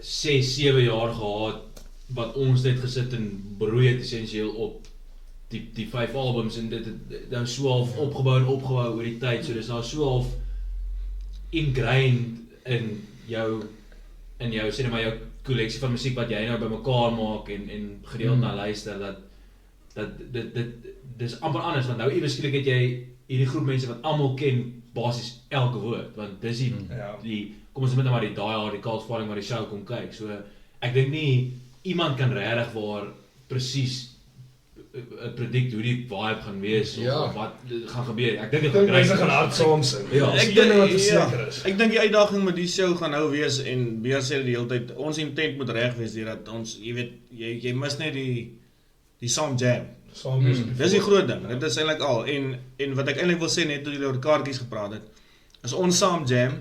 6, 7 jaar gehad wat ons net gesit en broei het essensieel op die 5 albums en dit het nou so half opgebou oor die tyd, so dis nou so half ingrained in jou sê net maar jou kolleksie van musiek wat jy nou bymekaar maak en gereeld na luister dat dit dis amper anders want nou iewers skielik het jy hierdie groep mense wat almal ken basies elke woord want dis die kom ons met maar die die kalsvaring waar die show kom kyk. So ek dink nie iemand kan regtig waar presies predict hoe die vibe gaan wees of wat gaan gebeur. Ek dink dit gaan mense gaan hard saam sing. Ja. Ek dink wat verseker is. Ek dink die uitdaging met die show gaan nou wees en Beer sê die hele tyd ons intent moet reg wees dat ons jy weet jy mis net die saam jam. Dis die groot ding. Dit is eintlik al en wat ek eintlik wil sê net toe jy oor kaartjies gepraat het. As ons saam jam,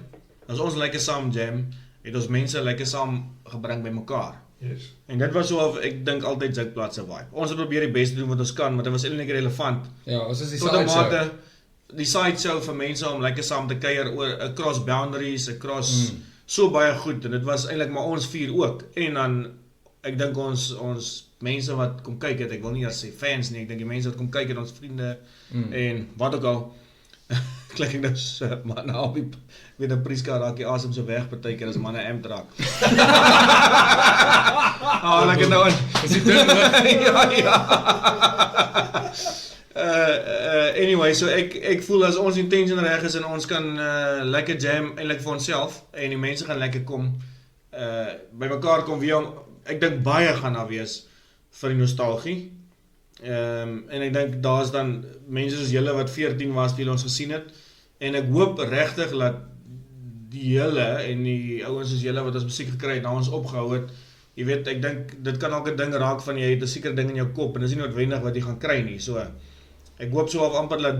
as ons lekker saam jam, het ons mense lekker saam gebring by mekaar. Yes. En dit was so of ek dink altyd Zinkblad se vibe. Ons het probeer die beste doen wat ons kan, maar dit was eintlik relevant. Ja, ons is die Tot 'n side show. mate die side show vir mense om lekker saam te kuier oor across boundaries, across so baie goed en dit was eintlik maar ons 4 ook. En dan ek dink ons mense wat kom kyk het, ek wil nie sê fans nie, ek dink die mense wat kom kyk het, ons vriende en wat ook al. Klik ek nou so, man, Albie, weet 'n Priska raak die asem so weg partykeer as manne amp raak. Lekker nou. Is dit ding Ja. Anyway, so ek voel as ons intention reg is en ons kan lekker jam eintlik vir onsself en die mense gaan lekker kom. by mekaar kom weer om, ek dink baie gaan daar wees vir die nostalgie. En ek dink daar's dan mense soos julle wat 14 was die ons gesien het, en ek hoop regtig dat die julle en die ouens soos julle wat ons musiek gekry het, na ons opgehou het, jy weet, ek dink, dit kan ook 'n ding raak van jy het 'n sekere ding in jou kop, en dit is nie noodwendig wat jy gaan kry nie, so, ek hoop so of amper dat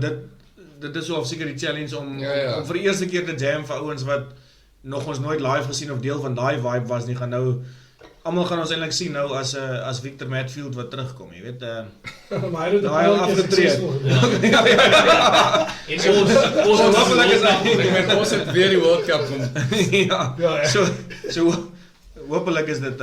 dit is so of seker die challenge om vir die eerste keer te jam vir ouens wat nog ons nooit live gesien of deel van daai vibe was nie, gaan nou, almal gaan ons eintlik sien nou as Victor Matfield wat terugkom, jy weet, maar hy het dit al afgetree. Ons hopelik is Met ons het weer die World Cup kom. ja, so hopelik is dit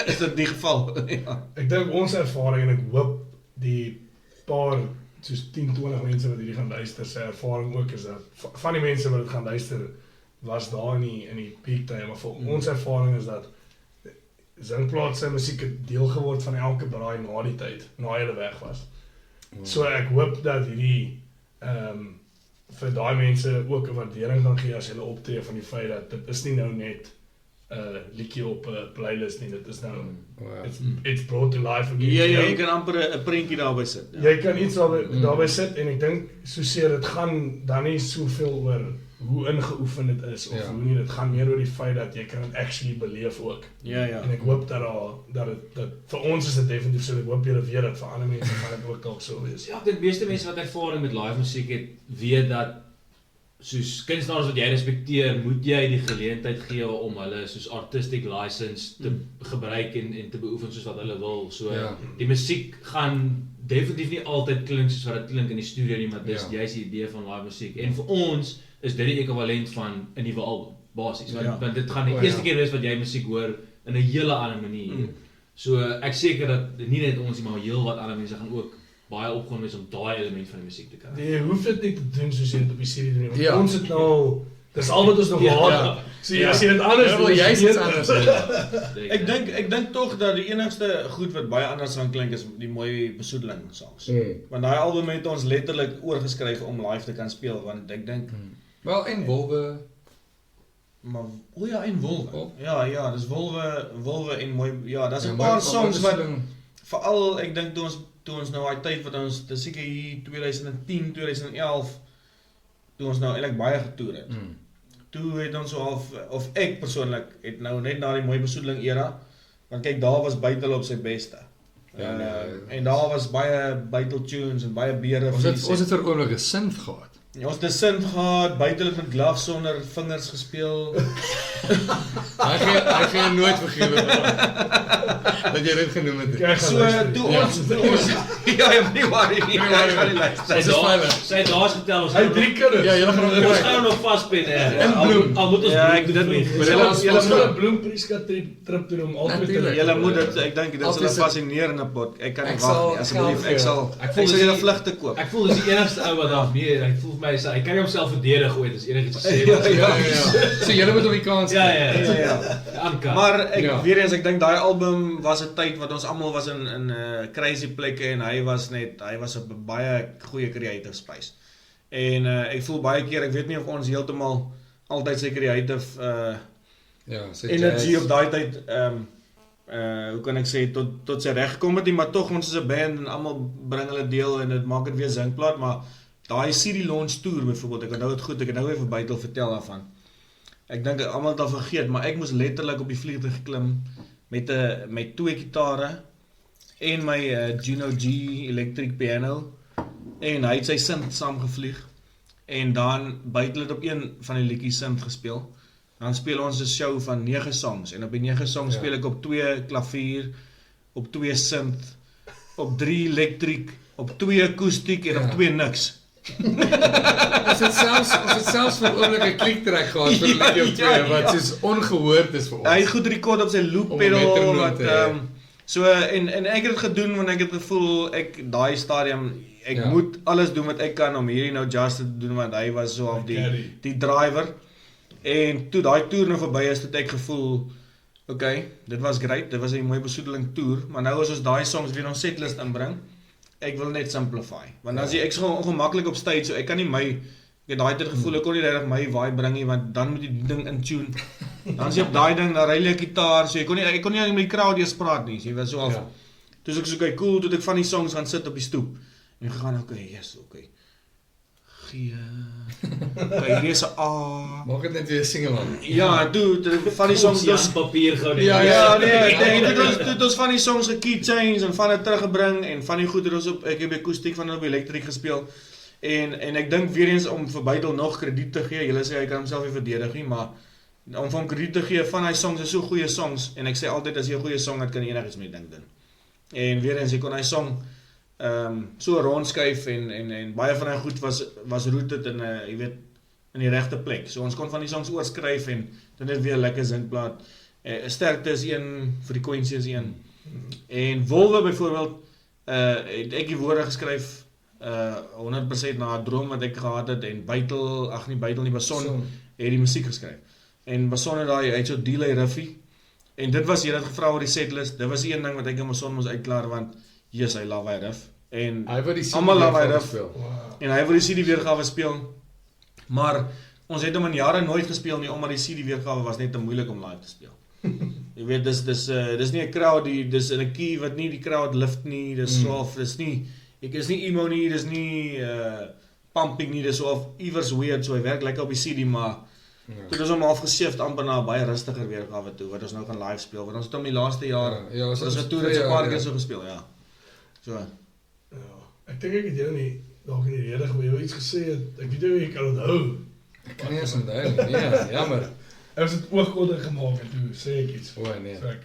is dit die geval. Ja. Ek dink ons ervaring, en ek hoop die paar soos 10-20 mense wat hierdie gaan luister, sy ervaring ook is dat van die mense wat dit gaan luister was daar in die peak time, maar vir ons ervaring is dat Zingplaat sy musiek het deel geword van elke braai na die tyd, na hy weg was. So ek hoop dat hierdie vir daai mense ook 'n waardering gaan gee as hulle optree van die feit dat dit is nie nou net liedjie op 'n playlist nie, dit is nou it's brought to life again. Ja, jy kan amper 'n prentjie daarby sit. Ja. Jy kan iets daarby sit, en ek dink soseer dit gaan dan nie soveel oor hoe ingeoefen dit is of hoe nie, dit gaan meer oor die feit dat jy kan dit actually beleef ook. Ja. En ek hoop dat vir ons is dit definitief so, ek hoop julle weet dat vir ander mense gaan dit ook dalk so wees. Ja, ek dink meeste mense wat ervaring met live musiek het, weet dat soos kunstenaars wat jy respekteer, moet jy die geleentheid gee om hulle soos artistic license te gebruik en te beoefen soos wat hulle wil. So die musiek gaan definitief nie altyd klink soos wat dit klink in die studio nie, maar dis juist die idee van live musiek. En vir ons is dit die ekwivalent van 'n nuwe album, basies. Want dit gaan die eerste keer wees wat jy musiek hoor in 'n hele ander manier. So ek seker dat nie net ons nie, maar heel wat ander mense gaan ook baie opgewonde wees om daai element van die musiek te kry. Jy hoef dit nie te doen soos jy dit op die CD doen nie, want ons het nou, dis al wat ons nog gehad. So as jy dit anders wil, jy iets anders. Ek dink tog dat die enigste goed wat baie anders gaan klink is die mooi besoedeling songs. Want daai album het ons letterlik oorgeskryf om live te kan speel, want ek dink wel, en Wolwe, maar en Wolwe. Ja, dis Wolwe en mooi. Ja, daar's 'n paar songs wat veral ek dink toe ons nou daai tyd wat ons dis seker hier 2010, 2011 toe ons nou eintlik baie getoer het. Toe het ons so of ek persoonlik het nou net na die mooi besoedeling era, want kyk daar was Bytel op sy beste. En daar was baie Bytel tunes en baie beere. Ons het vir oomblik 'n synth gehad. Ons het 'n synth gehad, Bytel het met gloves sonder vingers gespeel. Hy gaan nooit vergewe dat jy dit genoem het. So toe ons ja, nie worry nie. Ek gaan nie luister. Sy het laas getel ons. Hy het 3 kinders. Ja, julle gaan ons gaan nog vaspin al moet ons ek doen dit nie. Julle moet 'n bloemprieska trip doen om altyd te julle moet dit, ek dink dit is 'n fascinerende pot. Ek kan nie wag nie. Asseblief, ek sal julle vlugte koop. Ek voel dis die enigste ou wat daar meer, ek voel vir my hy kan nie homself verdedig ooit as enigiets gesê Ja. So julle moet op die kans Ja. Maar ek weer eens, ek dink daai album was 'n tyd wat ons almal was in crazy plekke en hy was op 'n baie goeie creative space. En ek voel baie keer, ek weet nie of ons heeltemal altyd sy creative energy op daai tyd hoe kan ek sê tot sy reg gekom het nie, maar tog ons is 'n band en almal bring hulle deel en dit maak dit weer Zingplaat, maar daai CD launch tour byvoorbeeld, ek onthou dit goed, ek het nou even Bytel vertel daarvan. Ek dink almal het al vergeet, maar ek moes letterlik op die vliegtuig geklim met 2 gitare en my Juno G electric piano en hy het sy synth saamgevlieg en dan Bytel het op een van die liedjies synth gespeel. Dan speel ons 'n show van 9 songs en op die 9 songs speel ek op 2 klavier, op 2 synth, op 3 elektriek, op 2 akoestiek en op 2 niks. Ons het selfs vir oomblik 'n kliktrek gehad vir liedjie of 2 wat soos ongehoord is vir ons. Hy het goed rekord op sy loop pedal wat so en ek het dit gedoen want ek het gevoel daai stadium ek moet alles doen wat ek kan om hierdie nou just te doen want hy was so of die driver. En toe daai toer nou verby is, het ek gevoel okay, dit was great, dit was 'n mooi besoedeling toer, maar nou as ons daai songs weer ons setlist inbring, ek wil net simplify. Want as ek is gewoon ongemaklik op stage, so ek kan nie my het daai tyd gevoel, ek kon nie regtig my vibe bring nie, want dan moet die ding in tune. Dan is jy op daai ding, dan ry jy gitaar, so ek kon nie met die crowd eers praat nie, so jy was so af. Toe ek so, okay, cool, toe ek van die songs gaan sit op die stoep, en gegaan, okay, yes, okay. G, okay, hierdie is 'n A. Maak dit net weer single aan. Ja, toe van die songs, Ons papier gou net. ja, nee, toe ons van die songs gekey change, en van het teruggebring, en van die goed het ons ek heb akoestiek van op elektriek gespeel, en ek dink weer eens om vir Bydel nog krediet te gee, julle sê hy kan homself nie verdedig nie, maar om vir hom krediet te gee van hy songs is so goeie songs, en ek sê altyd as jy 'n goeie song het, kan jy enigiets mee ding doen. En weer eens, jy kon hy song so rondskuif, en baie van hy goed was rooted in, jy weet, in die regte plek. So ons kon van die songs oorskryf, en dan net weer lekker zinkplaat. Sterkte is 1, frekwensie is 1. En Wolwe byvoorbeeld, het ek die woorde geskryf, 100% na 'n droom wat ek gehad het, en Bydel nie, Bason het die musiek geskryf. En Bason het daai, hy het so delay riffie, en dit was, jy het gevra oor die setlist, dit was die een ding wat ek in Bason moes uitklaar, want, yes, hy love hy riff, en almal love hy riff, en hy wil die CD weergawe speel, maar ons het hom in jare nooit gespeel nie, omdat die CD weergawe was net te moeilik om live te speel. Jy weet, dis nie 'n crowd, dis in 'n key wat nie die crowd lift nie, dis swaaf, dis nie emo nie, dis nie pumping nie, dis so iewers weird, so hy werk lekker op die CD, maar toe is hom afgeshift amper na 'n baie rustiger weergawe toe, wat ons nou gaan live speel, want ons het hom die laaste jaar, ons het toer het 'n paar keer so gespeel, ja. So. Ja, ek dink ek het jou nie, dalk in die rede jy iets gesê het, ek weet nie, ek kan onthou. Ek kan nie eens onthou nie, nee, jammer. Ek was het oogkoding gemaak, en toe sê ek iets, O, nee. so ek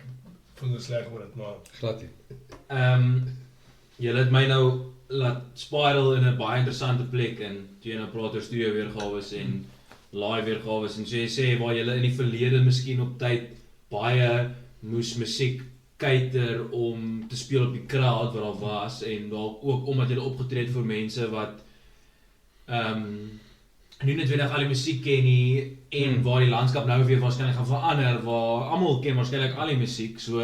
voel nou sleg oor dit, maar Glad nie. Julle het my nou laat spiral in 'n baie interessante plek, en toe jy nou praat oor studio weergawes en live weergawes, en so jy sê waar julle in die verlede miskien op tyd baie moes musiek cater om te speel op die crowd wat daar was, en dalk ook omdat julle opgetree het vir mense wat nie noodwendig al die musiek ken nie, en waar die landskap nou weer waarskynlik gaan verander, waar almal ken waarskynlik al die musiek, so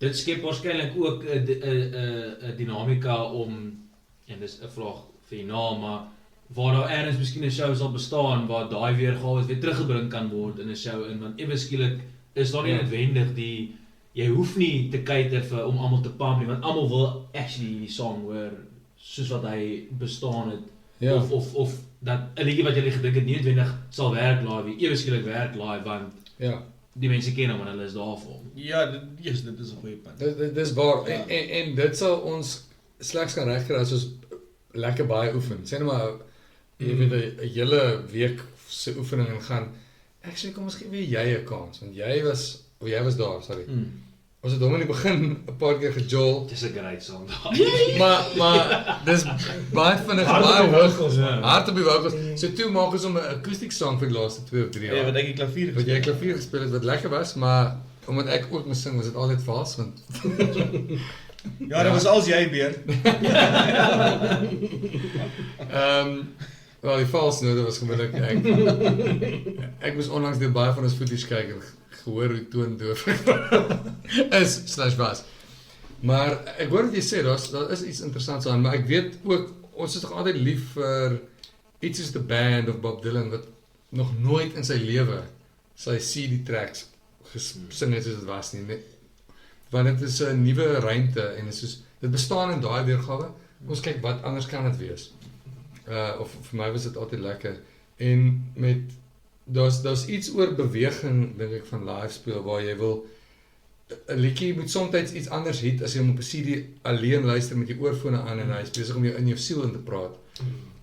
dit skep waarskynlik ook 'n dinamika om, en dis 'n vraag vir die naam, maar waar daar ergens miskien 'n show sal bestaan waar daai weergawe weer teruggebring kan word in 'n show, en want ewe skielik is daar nie noodwendig jy hoef nie te cater vir om almal te pump nie, want almal wil actually die song hoor soos wat hy bestaan het, Ja. of dat 'n liedjie wat jy gedink het nie noodwendig sal werk live, ewe skielik werk live, want Ja. die mense ken hom en hulle is daar vir hom. Ja, dit is 'n goeie punt. Dit is waar, en dit sal ons slegs kan regkry as ons lekker baie oefen. Sê nou maar, jy weet, 'n hele week se oefening en gaan, ek sê, kom ons gee weer jy 'n kans, want jy was daar, sorry. Ons het hom in die begin 'n paar keer gejol, Dis 'n great song. maar dis baie vinnig, hard baie op die hoog, vocals, ja. hard op die vocals. So toe maak ons hom 'n akoestiek song vir die laaste 2 of 3 Ja, jaar. wat ek die klavier Wat jy klavier gespeel het wat lekker was, maar omdat ek ook moes sing, was dit altyd vals, want Ja, dit was als jy beer. Wel, die vals note was gewoonlik ek moes onlangs deur baie van ons footage kyk en gehoor hoe toondoof is/was. Maar ek hoor wat jy sê, daar is iets interessants aan, maar ek weet ook, ons is toch altyd lief vir iets soos The Band of Bob Dylan, wat nog nooit in sy lewe sy CD tracks gesing het soos dit was nie. Want dit is 'n nuwe ruimte en dit bestaan in daai weergawe. Ons kyk wat anders kan dit wees. Of vir my was dit altyd lekker. En met daar's iets oor beweging dink ek van live speel waar jy wil 'n liedjie moet soms iets anders hit as jy hom op 'n CD alleen luister met jou oorfone aan en hy is besig om jou in jou siel in te praat.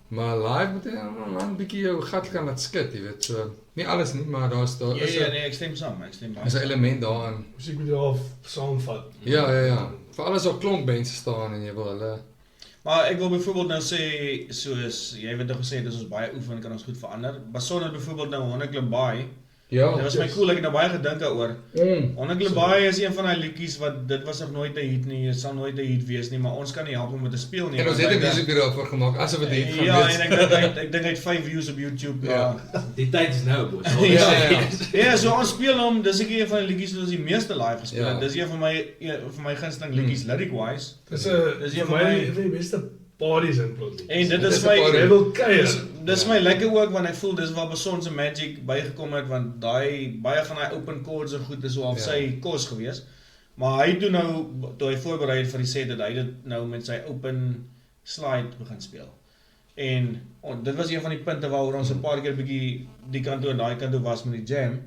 Maar live moet jy 'n bietjie jou gat kan laat skud, jy weet. So nie alles nie, maar daar is nee, ek stem saam, is 'n element daarin. Musiek moet jy al saamvat. Ja. Veral as daar klomp mense staan en jy wil hulle. Maar ek wil byvoorbeeld nou sê, soos jy het nou gesê, as ons baie oefen kan ons goed verander. Bason het byvoorbeeld nou Honeyclub Baai. Ja. Dit was my cool, ek het nou baie gedink daaroor. Honeyclub Baai is een van daai liedjies wat dit was nog nooit 'n hit nie, dit sal nooit 'n hit wees nie, maar ons kan nie help om dit te speel nie. En ons het 'n musiekvideo daarvoor gemaak asof dit 'n hit gaan Ja, wees. en ek dink hy het 5 views op YouTube. Ja. Die tyd is nou, boys. Ja, so ons speel hom, dis ek een van die liedjies wat ons die meeste live gespeel het. Ja. Dis een van my gunsteling liedjies lyric wise. Dis Dis vir een my van my- een van die beste parties in plot. En dit Dit is is 'n my party. Jy wil kuier. dis my lekker ook want ek voel dis waar Beson se magic bygekom het want baie van hy open chords en goed is so half Ja. sy kos gewees. Maar hy doen nou toe hy voorberei het vir die set het hy dit nou met sy open slide begin speel. En dit was een van die punte waaroor ons 'n paar keer bietjie die kant toe en daai kant toe was met die jam.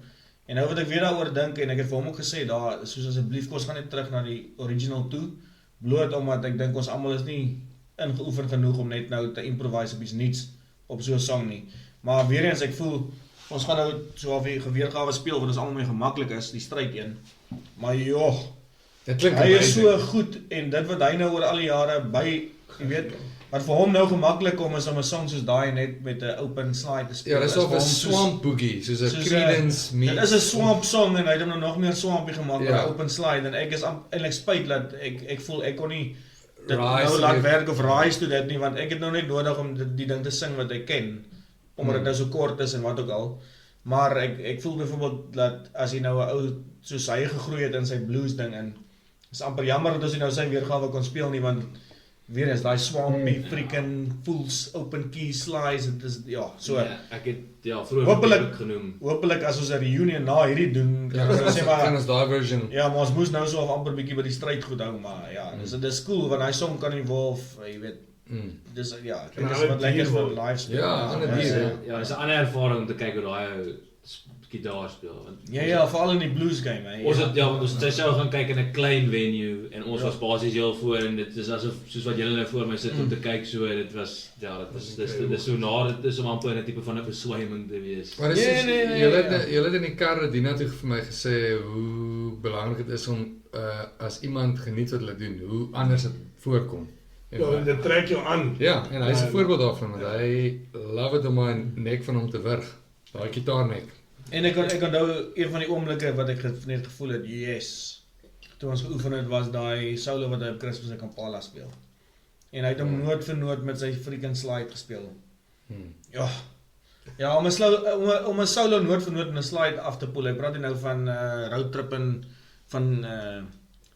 En nou wat ek weer daaroor dink en ek het vir hom ook gesê daar soos asseblief kos gaan net terug na die original toe. Bloot omdat ek dink ons almal is nie ingeoefen genoeg om net nou te improvise op iets nuuts op so 'n song nie. Maar weer eens ek voel ons gaan nou so half die geweergawe speel wat ons almal mee gemaklik is, die stryd een. Maar joh, Dit klink hy is so amazing. goed en dit wat hy nou oor al die jare by, jy weet, wat vir hom nou gemaklik kom is om 'n song soos daai net met 'n open slide te speel. Ja, dis vir of 'n hom soos- swamp boogie, soos 'n soos Creedence Dit meets. is 'n swamp song en hy het hom nou nog meer swampie gemaak met Ja. 'n open slide en ek is eintlik spyt dat ek voel ek kon nie dit Rise nou laat het- werk of rise toe dit nie want ek het nou net nodig om die ding te sing wat ek ken omdat dit nou so kort is en wat ook al. Maar ek voel byvoorbeeld dat as hy nou 'n ou soos hy gegroei het in sy blues ding in, is amper jammer dat ons nie nou sy weergawe kon speel nie want weer is daai swampie freaking fools open key slides dit is ja, so. Ja, ek het vroeër Hopelik- ook genoem. Hopelik as ons 'n reunion na hierdie doen, Ja, kan ons sê kan maar ons daai version. ja, maar ons moes nou so amper bietjie by die stryd goed hou, maar ja, dis cool want hy song kan involve, jy weet, dis ja, ek dink En dis hy wat lekker is vir dier live speel. Ja, ander dis, dier, Ja, dis 'n ander ervaring om te kyk hoe daai ou gitaar speel. Want Ja, veral in die blues game, hè. Ons het want ons het sy show gaan kyk in 'n klein venue en ons was basies heel voor en dit is asof soos wat julle nou voor my sit om te kyk so dit was dit is so na dit is om amper 'n tipe van 'n beswyming te wees. Maar dis Nee, julle het in die kar Dina toe vir my gesê hoe belangrik dit is om as iemand geniet wat hulle doen, hoe anders dit voorkom. En Ja, dit trek jou aan. ja, en hy is 'n voorbeeld daarvan want hy love it om my nek van hom te wurg. Daai gitaarnek. En ek onthou een van die oomblikke wat ek net gevoel het, yes. Toe ons geoefen het was daai solo wat hy op Christmas in Kampala speel. En hy het hom noot vir noot met sy freaking slide gespeel. Ja. Ja, om 'n solo noot vir noot in 'n slide af te poel. Ek praat nie nou van road trip en van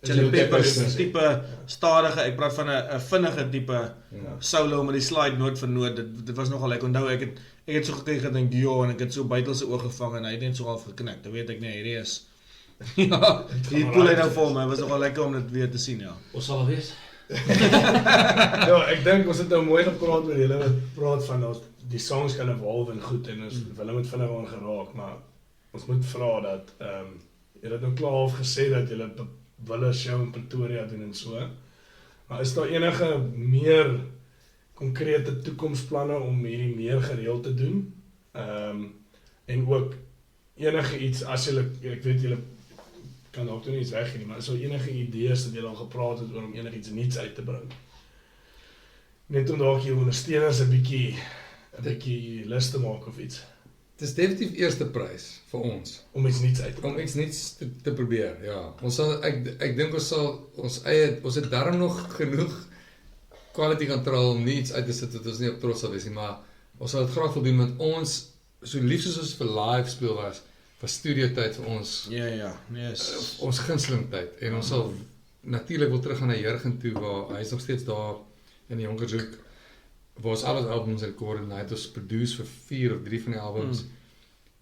Chili Peppers tipe stadige. Ek praat van 'n vinnige tipe solo met die slide noot vir noot. Dit was nogal ek onthou ek het so gekyk en dink ja en ek het so buite sy oë gevang en hy het net so half geknik. Dan weet ek nie hierdie is ja, hier poel hy nou vir hom. Dit was nogal lekker om dit weer te sien, ja. Ons sal wees. Ja, ek dink ons het nou mooi gepraat oor julle wat praat van dat die songs kan evolve en goed en ons hulle moet vinnig aan geraak, maar ons moet vra dat julle het nou klaar al gesê dat julle wil 'n show in Pretoria doen en so. Maar is daar enige meer konkrete toekomsplanne om hierdie meer gereeld te doen? En ook enige iets as julle ek weet julle kan dalk toe nie iets weggee nie, maar is daar enige idees dat julle al gepraat het oor om enigiets nuuts uit te bring? Net om dalk jou ondersteuners 'n bietjie lus te maak of iets. Dit is definitief eerste prys vir ons Om iets nuuts uit te bring. om iets nuuts te probeer. Ja, ons sal ek dink ons sal ons het darm nog genoeg quality control om nie iets uit te sit wat ons nie op trots sal wees nie, maar ons sal dit graag wil doen want ons so lief soos ons vir live speel was studio tyd vir ons Ja, yes. ons gunsteling tyd en ons sal natuurlik wil teruggaan na Jurgen toe waar hy is nog steeds daar in die Jonkershoek waar ons al ons albums rekord en hy het ons produce vir 4 of 3 van die albums.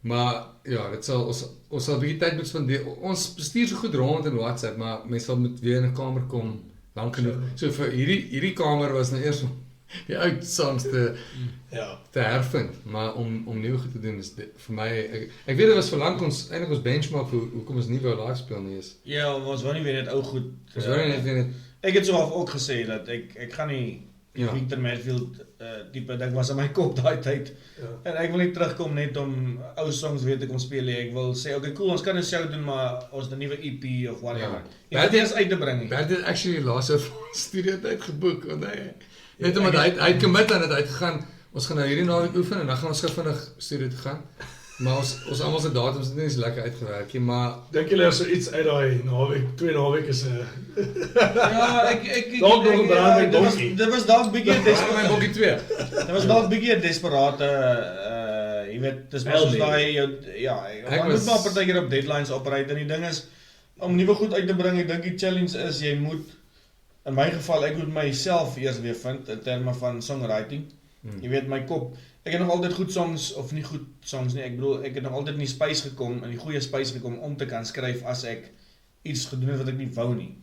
Maar ja, dit sal ons sal 'n bietjie tyd moet spandeer. Ons bestuur so goed rond in WhatsApp, maar mense sal moet weer in 'n kamer kom lank genoeg. So vir hierdie kamer was nou eers om die ou songs te hervind, maar om nuwe goed te doen is vir my ek weet dit was vir lank ons eintlik ons benchmark vir hoekom ons nie wou live speel nie is. Ja, ons wou nie weer net ou goed. Ons wou net weer net Ek het so half ook gesê dat ek gaan nie Ja. Victor Matfield tipe ding was in my kop daai tyd. En ek wil nie terugkom net om ou songs weer te kom speel nie. Ek wil sê okay, cool, ons kan 'n show doen maar ons 'n nuwe EP of whatever. Ja. Dit is uit te bring nie. Bert het actually laaste studio tyd geboek want hy net omdat hy commit aan dit uitgegaan. Ons gaan nou hierdie naweek oefen en dan gaan ons gou vinnig studio toe gaan. Maar ons almal se datums het nie so lekker uitgewerk nie, maar Dink julle so iets uit daai naweek, 2 naweek is 'n Ja, ek Dalk nog 'n branding donkie. Dit was dalk bietjie 'n my bokkie 2. Dit was dalk bietjie 'n desperate jy weet, dis maar soos daai ja, Ek ons was- moet maar partykeer op deadlines operate en die ding is om nuwe goed uit te bring. Ek dink die challenge is jy moet in my geval, ek moet myself eers weer vind, in terme van songwriting. Jy weet, my kop, ek het nog altyd goed songs, of nie goed songs nie, ek bedoel, ek het nog altyd in die spys gekom, in die goeie spys gekom, om te kan skryf, as ek iets gedoen het wat ek nie wou nie.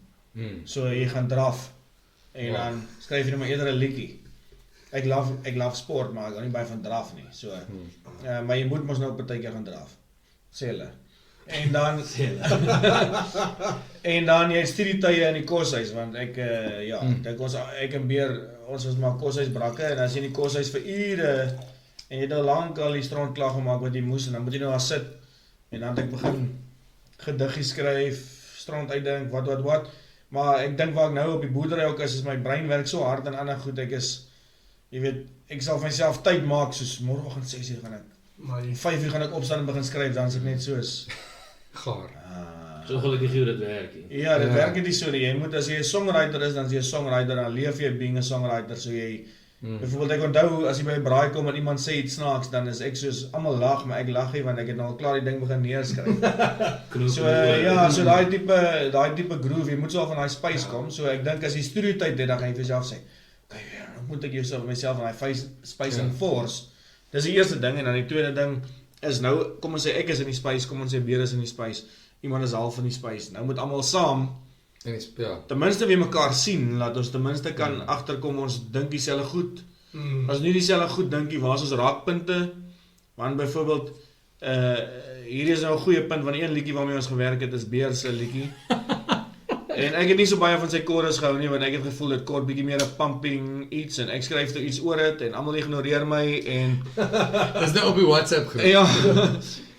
So, jy gaan draf, en dan skryf jy maar eerder 'n liedjie. Ek love sport, maar ek hou nie baie van draf nie, so, maar jy moet mos nou partykeer gaan draf, sê hulle. En dan en dan jy studietye in die koshuis, want ek ek en Beer, ons was maar koshuisbrakke, en as jy in die koshuis vir ure, en jy het al lank al die strand klaar gemaak wat jy moes, en dan moet jy nou daar sit, en dan het ek begin gediggies skryf, strand uitdink, wat, maar ek dink waar ek nou op die boerdery ook is my brein werk so hard en ander goed, jy weet, ek sal vir myself tyd maak, soos môreoggend 6:00 gaan ek, 5:00 gaan ek opstaan en begin skryf, dan is ek net soos gaar. So gelukkig hoe dit werk. Ja, dit werk nie so nie. Jy moet, as jy 'n songwriter is, dan is jy 'n songwriter, dan leef jy being 'n songwriter, so jy, byvoorbeeld ek onthou, as jy by 'n braai kom en iemand sê iets snaaks, dan is ek soos, almal lag, maar ek lag nie, want ek het nou al klaar die ding begin neerskryf. So, so daai tipe groove, jy moet so al van daai space kom, so ek dink as jy studiotyd het, dan gaan jy vir jouself sê, okay, nou moet ek myself van daai space enforce. Dis die eerste ding, en dan die tweede ding is nou, kom ons sê ek is in die space, kom ons sê Beer is in die space, iemand is half in die space, nou moet almal saam, ten minste weer mekaar sien, laat ons ten minste kan agterkom, ons dink dieselfde goed, as nie dieselfde goed dink jy, waar is ons raakpunte, want byvoorbeeld, hier is nou 'n goeie punt, want een liedjie waarmee ons gewerk het, is Beer se liedjie, en ek het nie so baie van sy chorus gehou nie, want ek het gevoel dit kort bietjie meer 'n pumping iets, en ek skryf toe iets oor dit, en almal ignoreer my, en Dis nou op die WhatsApp groep. ja,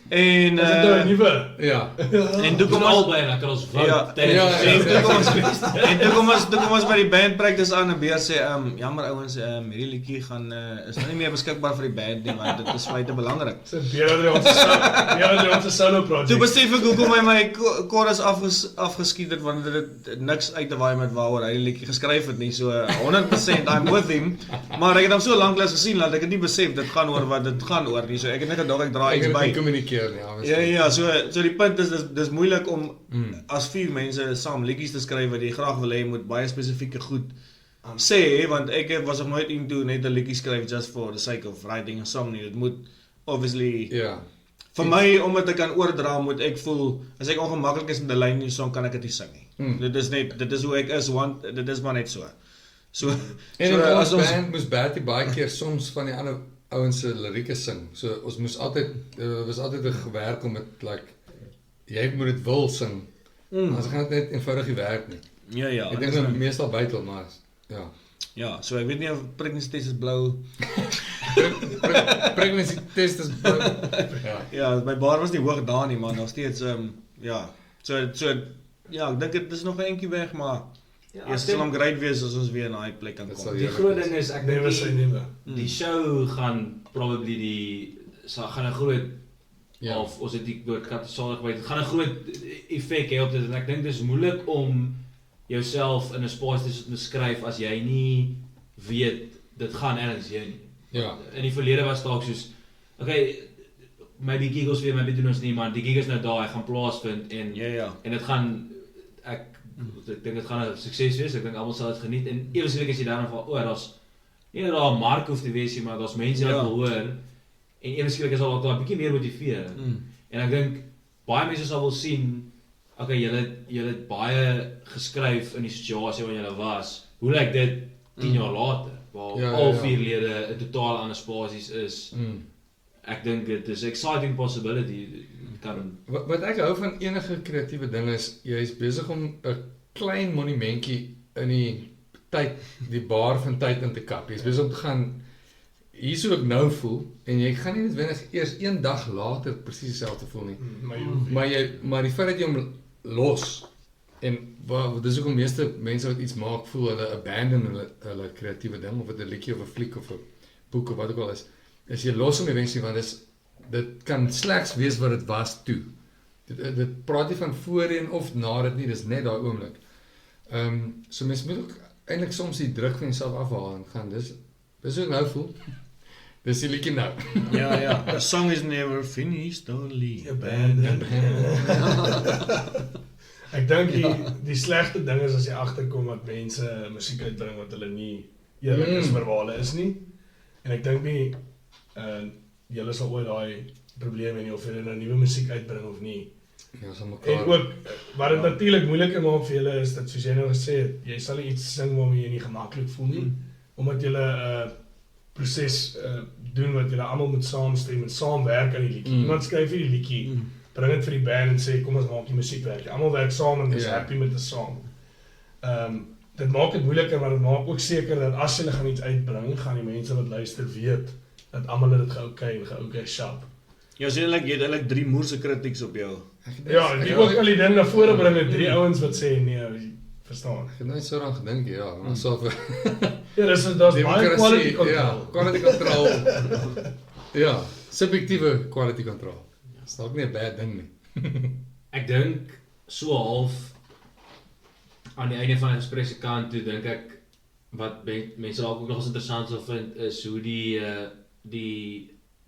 en Is dit nou 'n nuwe? Ja. en toe kom ons albei en dan kan ons vote Ja, tydens en toe kom ons by die band practice aan, en Beer sê, jammer ouens, hierdie liedjie gaan, is nou nie meer beskikbaar vir die band nie, want dit is feite belangrik. Sit Beer ons 'n solo project. Toe besef ek hoekom hy my chorus afgeskiet het, want dit het niks uit te waai met waaroor hy die liedjie geskryf het nie, so 100% I'm with him, maar ek het hom so lanklaas gesien, dat ek het nie besef, dit gaan oor wat dit gaan oor nie, so ek het net gedog, ek draai iets by. Ja, so die punt is, dis moeilik om as 4 mense saam liedjies te skryf wat jy graag wil hê, moet baie spesifieke goed sê, want ek was nog nooit into net 'n liedjie skryf just for the sake of writing a song nie, dit moet obviously, vir my, om dit te kan oordra, moet ek voel, as ek ongemaklik is met 'n lyn in die song, kan ek dit nie sing nie. Dit is hoe ek is, want dit is maar net so. En in ons band moes Bertie baie keer soms van die ander ouens se lirieke sing, so ons moes altyd, was altyd 'n gewerk om het, like, jy moet dit wil sing, anders gaan dit net eenvoudig nie werk nie. Ja. Ek dink dit meestal buitel, maar, Ja, so ek weet nie of pregnancy test is blou. Pregnancy test is blou. Ja, my bar was nie hoog daar nie, maar nog steeds, ek dink dit is nog 'n entjie weg, maar het sal hom great wees as ons weer na die plek kan kom. Die groot ding is, ek dink die show gaan probably gaan 'n groot, of ons het die woord katasalig by, het gaan 'n groot effek hê op dit, en ek dink dit is moeilik om jouself in 'n space te beskryf as jy nie weet, dit gaan ergens heen nie. In die verlede was dalk soos, okay, maybe giggles weer, maybe doen ons nie, maar die gig is nou daar, hy gaan plaasvind, en dit gaan, ek dink dit gaan 'n sukses wees, ek dink almal sal dit geniet, en eweslik as jy daarna van, daar's nie dat daar 'n mark hoef te wees nie, maar daar's mense wat wil hoor, en eweslik is al 'n bietjie meer motiveerend, en ek dink, baie mense sal wil sien, okay, julle het baie geskryf in die situasie waar julle was, hoe lyk dit 10 jaar later, waar al 4 lede in totaal ander spasies is, ek dink dit is exciting possibility, Wat ek hou van enige kreatiewe ding is, jy is besig om 'n klein monumentjie in die bar van tyd in te kap, jy is besig om te gaan, hier so ek nou voel, en jy gaan nie noodwendig eers 1 dag later presies dieselfde voel nie, maar die feit dat jy hom los, en dis ook om meeste mense wat iets maak, voel hulle abandon hulle kreatiewe ding, of het 'n liedjie of 'n fliek of 'n boek of wat ook al is jy los om eventually, want dit kan slegs wees wat dit was toe. Dit praat nie van voorheen of na dit nie, dis net daai oomblik. So mens moet ook eintlik soms die druk van jouself afhaal en gaan, dis hoe ek nou voel. Dis die liedjie nou. Ja, the song is never finished, only abandoned. Ek dink die slegte ding is as jy agterkom dat mense musiek uitbring wat hulle nie eerlik is vir waar hulle is nie. En ek dink nie julle sal ooit daai probleem hê of julle nou nuwe musiek uitbring of nie. Ja, so En mekaar. ook wat dit natuurlik moeiliker maak vir julle is dat soos jy nou gesê het, jy sal nie iets sing waarmee jy nie gemaklik voel nie, omdat julle proses doen wat julle almal moet saamstem en saamwerk aan die liedjie. Iemand skryf vir die liedjie, bring dit vir die band en sê kom ons maak die musiek werk. Almal werk saam en is happy met die song. Dit maak dit moeiliker, maar dit maak ook seker dat as jy gaan iets uitbring, gaan die mense wat luister weet dat almal dit geoukei en geoukei shop. Ja, so jy het eintlik 3 moerse kritieks op jou. Ja, die ook al die ding na vore bring het 3 ouens wat sê nee, verstaan. Ek het nooit so aan gedink, ja, maar so Ja, dis baie quality control. Ja, quality control. Ja, subjektiewe quality control. Dis dalk nie 'n bad ding nie. Ek dink so half aan die einde van die gesprek se kant toe dink ek wat mense dalk ook nog eens interessant sal vind is hoe die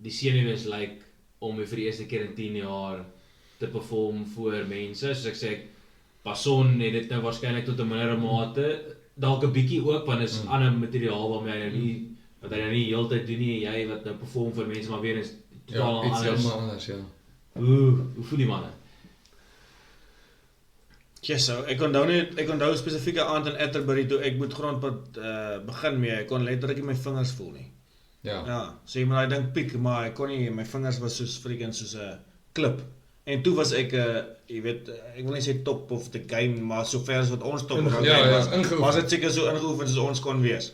senuwees lyk om vir die eerste keer in 10 jaar te perform voor mense. Soos ek sê, Passon het dit nou waarskynlik tot 'n mindere mate, dalk 'n bietjie ook want is ander materiaal waarmee hy nou nie wat hy nou nie heeltyd doen nie, jy wat nou perform vir mense maar weer eens totaal Ja, iets anders. heeltemal anders, ja. Hoe voel die manne? Yes, so, ek onthou 'n spesifieke aand in Atterbury toe ek moet grondpad begin mee. Ek kon letterlik nie my vingers voel nie. Ja. Ja, so jy moet daai ding piek, maar ek kon nie, my vingers was soos freaking soos 'n klip. En toe was ek jy weet, ek wil nie sê top of the game, maar sover as wat ons top of the Ja, game was, ingeoefen. was dit seker so ingeoefen soos ons kon wees.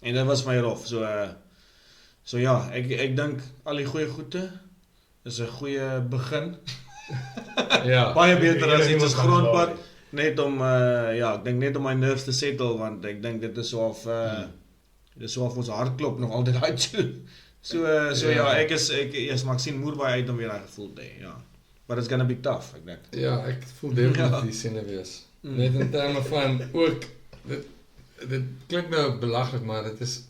En dit was my rof. So ja, ek dink al die goeie goede is 'n goeie begin. Ja. Baie beter as Enige iets as iemand kan grondpad. laai. Net om ja, ek dink net om my nerves te settle want ek dink dit is so of dit is so of ons hartklop nog altyd daai tune. So ja, ek maar ek sien moer baie uit om weer daai gevoel te hê, ja. But it's gonna be tough, ek dink. Ja, ek voel definitief die senuwees. Net in terme van ook dit klink nou belaglik, maar dit is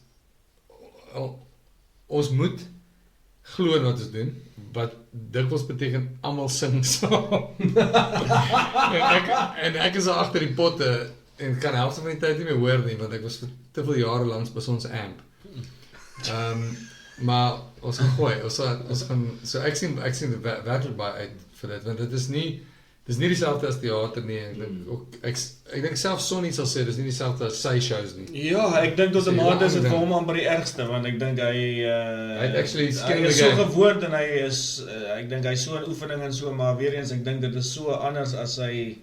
ons moet glo in wat ons doen, wat dikwels beteken almal sing saam. en ek is al agter die potte en kan helfte van die tyd nie meer hoor nie want ek was vir te veel jare lank by ons amp. Maar ons gaan gooi, ons gaan so ek sien werklik baie uit vir dit want dit is nie dieselfde as teater nie. Ek dink ook ek dink self Sonny sal sê dis nie dieselfde as sy shows nie. Ja, ek dink tot 'n mate is dit vir ding. hom amper die ergste want ek dink hy actually hy skill is the so game. gewoond en hy is ek dink hy's so in oefening en so, maar weer eens ek dink dit is so anders as sy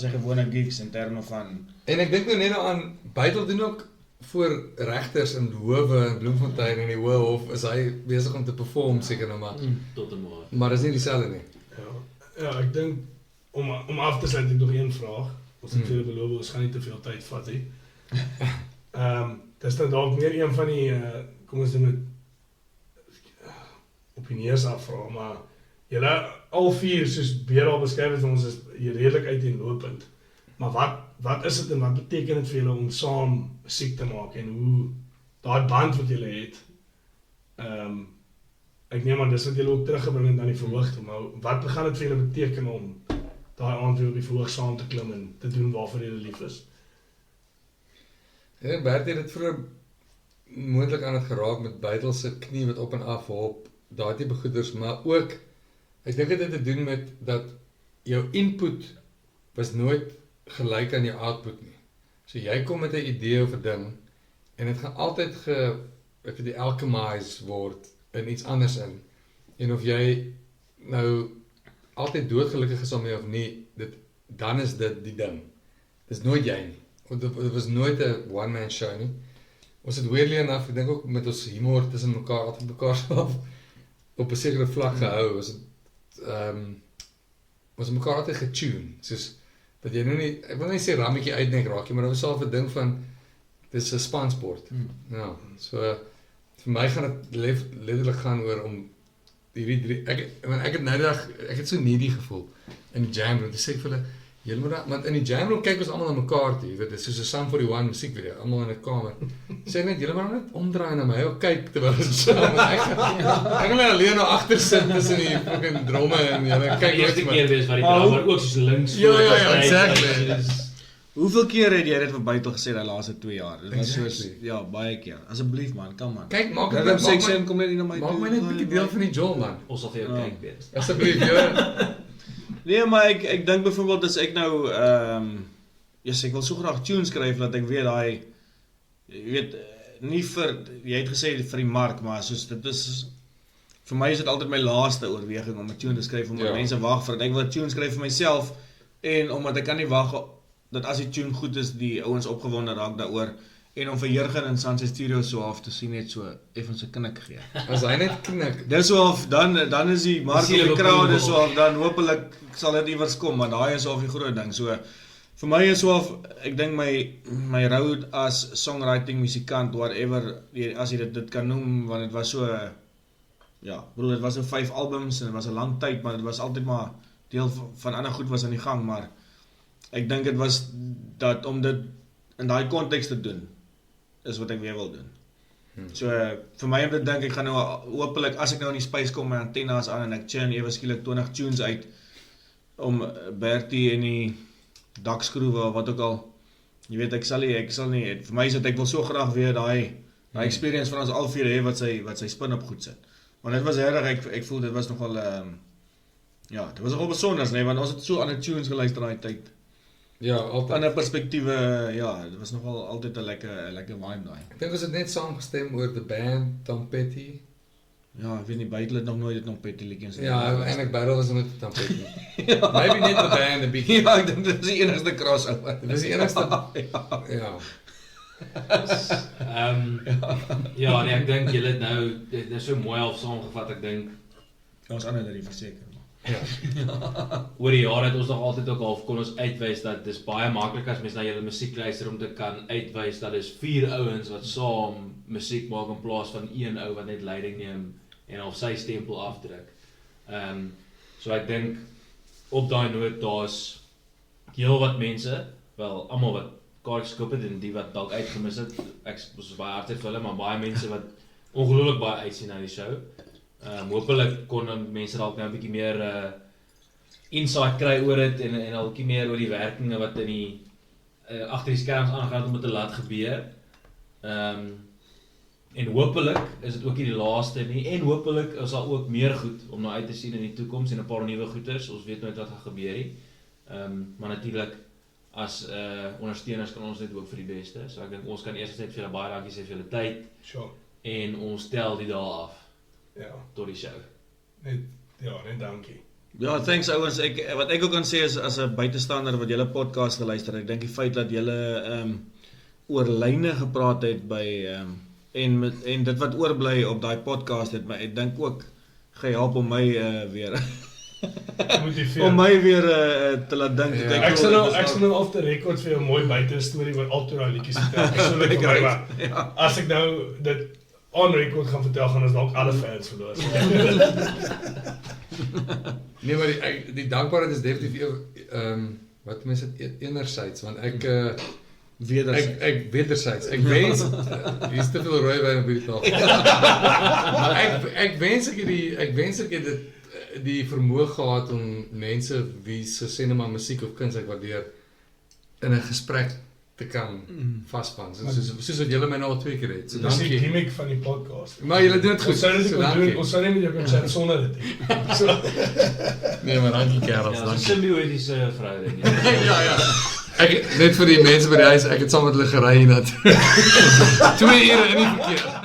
gewone gigs in terme van En ek dink nou net aan Beitel doen ook voor regters in howe in Bloemfontein en die Hoë Hof is hy besig om te perform seker nou Tot en maar. maar dis nie dieselfde nie. Ja, ek dink om af te sluit ek nog een vraag. Ons het julle beloof ons gaan nie te veel tyd vat nie. Dis dan dalk meer een van die kom ons doen dit opinies afvra, maar julle al 4 soos Beer al beskryf het ons is redelik uiteenlopend. Maar wat is dit en wat beteken dit vir julle om saam musiek te maak en hoe daai band wat julle het ek neem aan dis wat julle ook teruggebring het aan die verhoog toe, maar wat gaan dit vir julle beteken om daai aand weer op die verhoog saam te klim en te doen waarvoor julle lief is? Ja, Bert het dit vroeër moontlik aan het geraak met Beitel se knie wat op en af hop, daai tipe goeders, maar ook ek dink dit het te doen met dat jou input was nooit gelyk aan jou output nie. So jy kom met 'n idee of 'n ding en dit gaan altyd alchemize word in iets anders in. En of jy nou altyd doodgelukkig is daarmee of nie, dan is dit die ding. Dis nooit jy nie. Want dit was nooit 'n one man show nie. Ons het weirdly enough, ek dink ook met ons humor tussen mekaar altyd mekaar self op 'n sekere vlak gehou. Ons het mekaar altyd getune, soos dat jy nou nie, ek wil nie sê rammetjie uitnek raak nie, maar dit was al 'n ding van dis 'n spansport. Ja, so vir my gaan dit letterlik gaan oor om hierdie 3 ek het nou dag ek het so needy gevoel in die jam room. Dis sê ek vir hulle Julle moet want in die jam room kyk ons almal na mekaar toe, jy weet, dit is soos 'n Sum 41 musiekvideo, almal in 'n kamer. Sê net julle moet net omdraai na my, of kyk terwyl ons saam ek gaan net alleen na agter sit tussen die fucking dromme en julle Kyk, kyk die eerste net keer wees wat die drummer ook soos links Ja, voor ja, was, ja, hy- exactly. dis- Hoeveel keer het jy dit vir Bytel gesê die laaste 2 jaar? Dit was soos Exactly. ja, baie keer. Asseblief man, kom man. Kyk, maak Rhythm maak section my- kom net nie na my maak my net 'n bietjie deel van die Joel man. Ons sal vir jou Ja. kyk weet. Asseblief, julle Nee, maar ek dink byvoorbeeld as ek nou yes, ek wil so graag tunes skryf dat ek weet daai jy weet nie vir jy het gesê vir die mark, maar soos dit is vir my is dit altyd my laaste oorweging om 'n tune te skryf omdat Ja. mense wag vir dit. Ek wil 'n tune skryf vir myself en omdat ek kan nie wag dat as die tune goed is die ouens opgewonde raak daaroor en om vir Jurgen in Sunset Studio so af te sien net so effens 'n knik gee. as hy net knik. Dis so of dan is die mark op die crowd is so of dan hopelik sal dit iewers kom, maar daai is of die groot ding. So vir my is so of ek dink my road as songwriting musikant whatever as jy dit kan noem want dit was so ja, bedoel dit was so 5 albums en dit was 'n lang tyd, maar dit was altyd maar deel van ander goed was aan die gang, maar ek dink dit was dat om dit in daai konteks te doen is wat ek weer wil doen. So vir my om te dink ek gaan nou hopelik as ek nou in die space kom my antennes aan en ek churn ewe skielik 20 tunes uit om Bertie en die dakskroewe of wat ook al. Jy weet ek sal nie vir my is dit ek wil so graag weer daai experience van ons al vier hê wat sy spin op goed sit. Want dit was regtig ek voel dit was nogal ja, dit was nogal besonders nee, want ons het so ander tunes geluister daai tyd. Ja, altyd. Ander perspektiewe, ja, dit was nogal altyd 'n lekker vibe daai. Ek dink ons het net saamgestem oor The Band, Tom Petty. Ja, ek weet nie Bytel het nog nooit dit nog Petty liedjies. Ja, eintlik Battle was met Tom Petty. Maybe net The Band 'n bietjie. Ja, ek dink dit is die enigste crossover. Dit was die enigste ja. Ja, nee, ek dink julle het nou dit is so mooi half saamgevat, ek dink Ons ander dat die verseker. oor die jare het ons nog altyd ook half kon ons uitwys dat dis baie maklik as mens na julle musiek luister om te kan uitwys dat dis 4 ouens wat saam musiek maak in plaas van een ou wat net leiding neem en of sy stempel afdruk. So ek dink op daai noot daar's heel wat mense, wel almal wat kaartjies gekoop het en die wat dalk uitgemis het. Ek was baie hartseer vir hulle, maar baie mense wat ongelooflik baie uitsien na die show. Hopelik kon dan mense dalk nou 'n bietjie meer insight kry oor dit en al 'n bietjie meer oor die werkinge wat in die agter die skerms aangaan om dit te laat gebeur. En hopelik is dit ook nie die laaste nie en hopelik is daar ook meer goed om na uit te sien in die toekoms en 'n paar nuwe goeters. Ons weet nooit wat gaan gebeur nie. Maar natuurlik as ondersteuners kan ons net hoop vir die beste. So ek dink ons kan eers net vir julle baie dankie sê vir julle tyd Sure. en ons tel die dae af Ja. tot die show. Net dankie. Ja, thanks ouens. Wat ek ook kan sê is as 'n buitestander wat julle podcast geluister, ek dink die feit dat julle oor lyne gepraat het by en dit wat oorbly op daai podcast het my ek dink ook gehelp om my weer Motiveer. om my weer te laat dink. Ja. Ek sal nou off the record vir 'n mooi buite storie oor al daai liedjies vertel. Persoonlik vir my, maar Ja. as ek nou dit on record gaan vertel, gaan ons dalk alle fans verloor. Nee, maar die dankbaarheid is definitief wat mense dit enerzijds, want ek wederzijds. Ek wens hier is te veel rooiwyn op hierdie tafel. Maar ek wens ek het dit die vermoë gehad om mense wie se cinema, musiek of kuns ek waardeer in 'n gesprek te kan vasvang. Soos wat julle my nou al 2 keer het. So Dis die dankie. gimmick van die podcast. Maar julle doen dit goed. Ons sou dit So kon doen, dankie. ons sou nie met jou kan chat sonder dit nie. Nee, maar dankie kerels, Ja, 'n dankie. simbiotiese verhouding. Ja. Ek net vir die mense by die huis, ek het saam met hulle gery hiernatoe. 2 ure in die verkeer.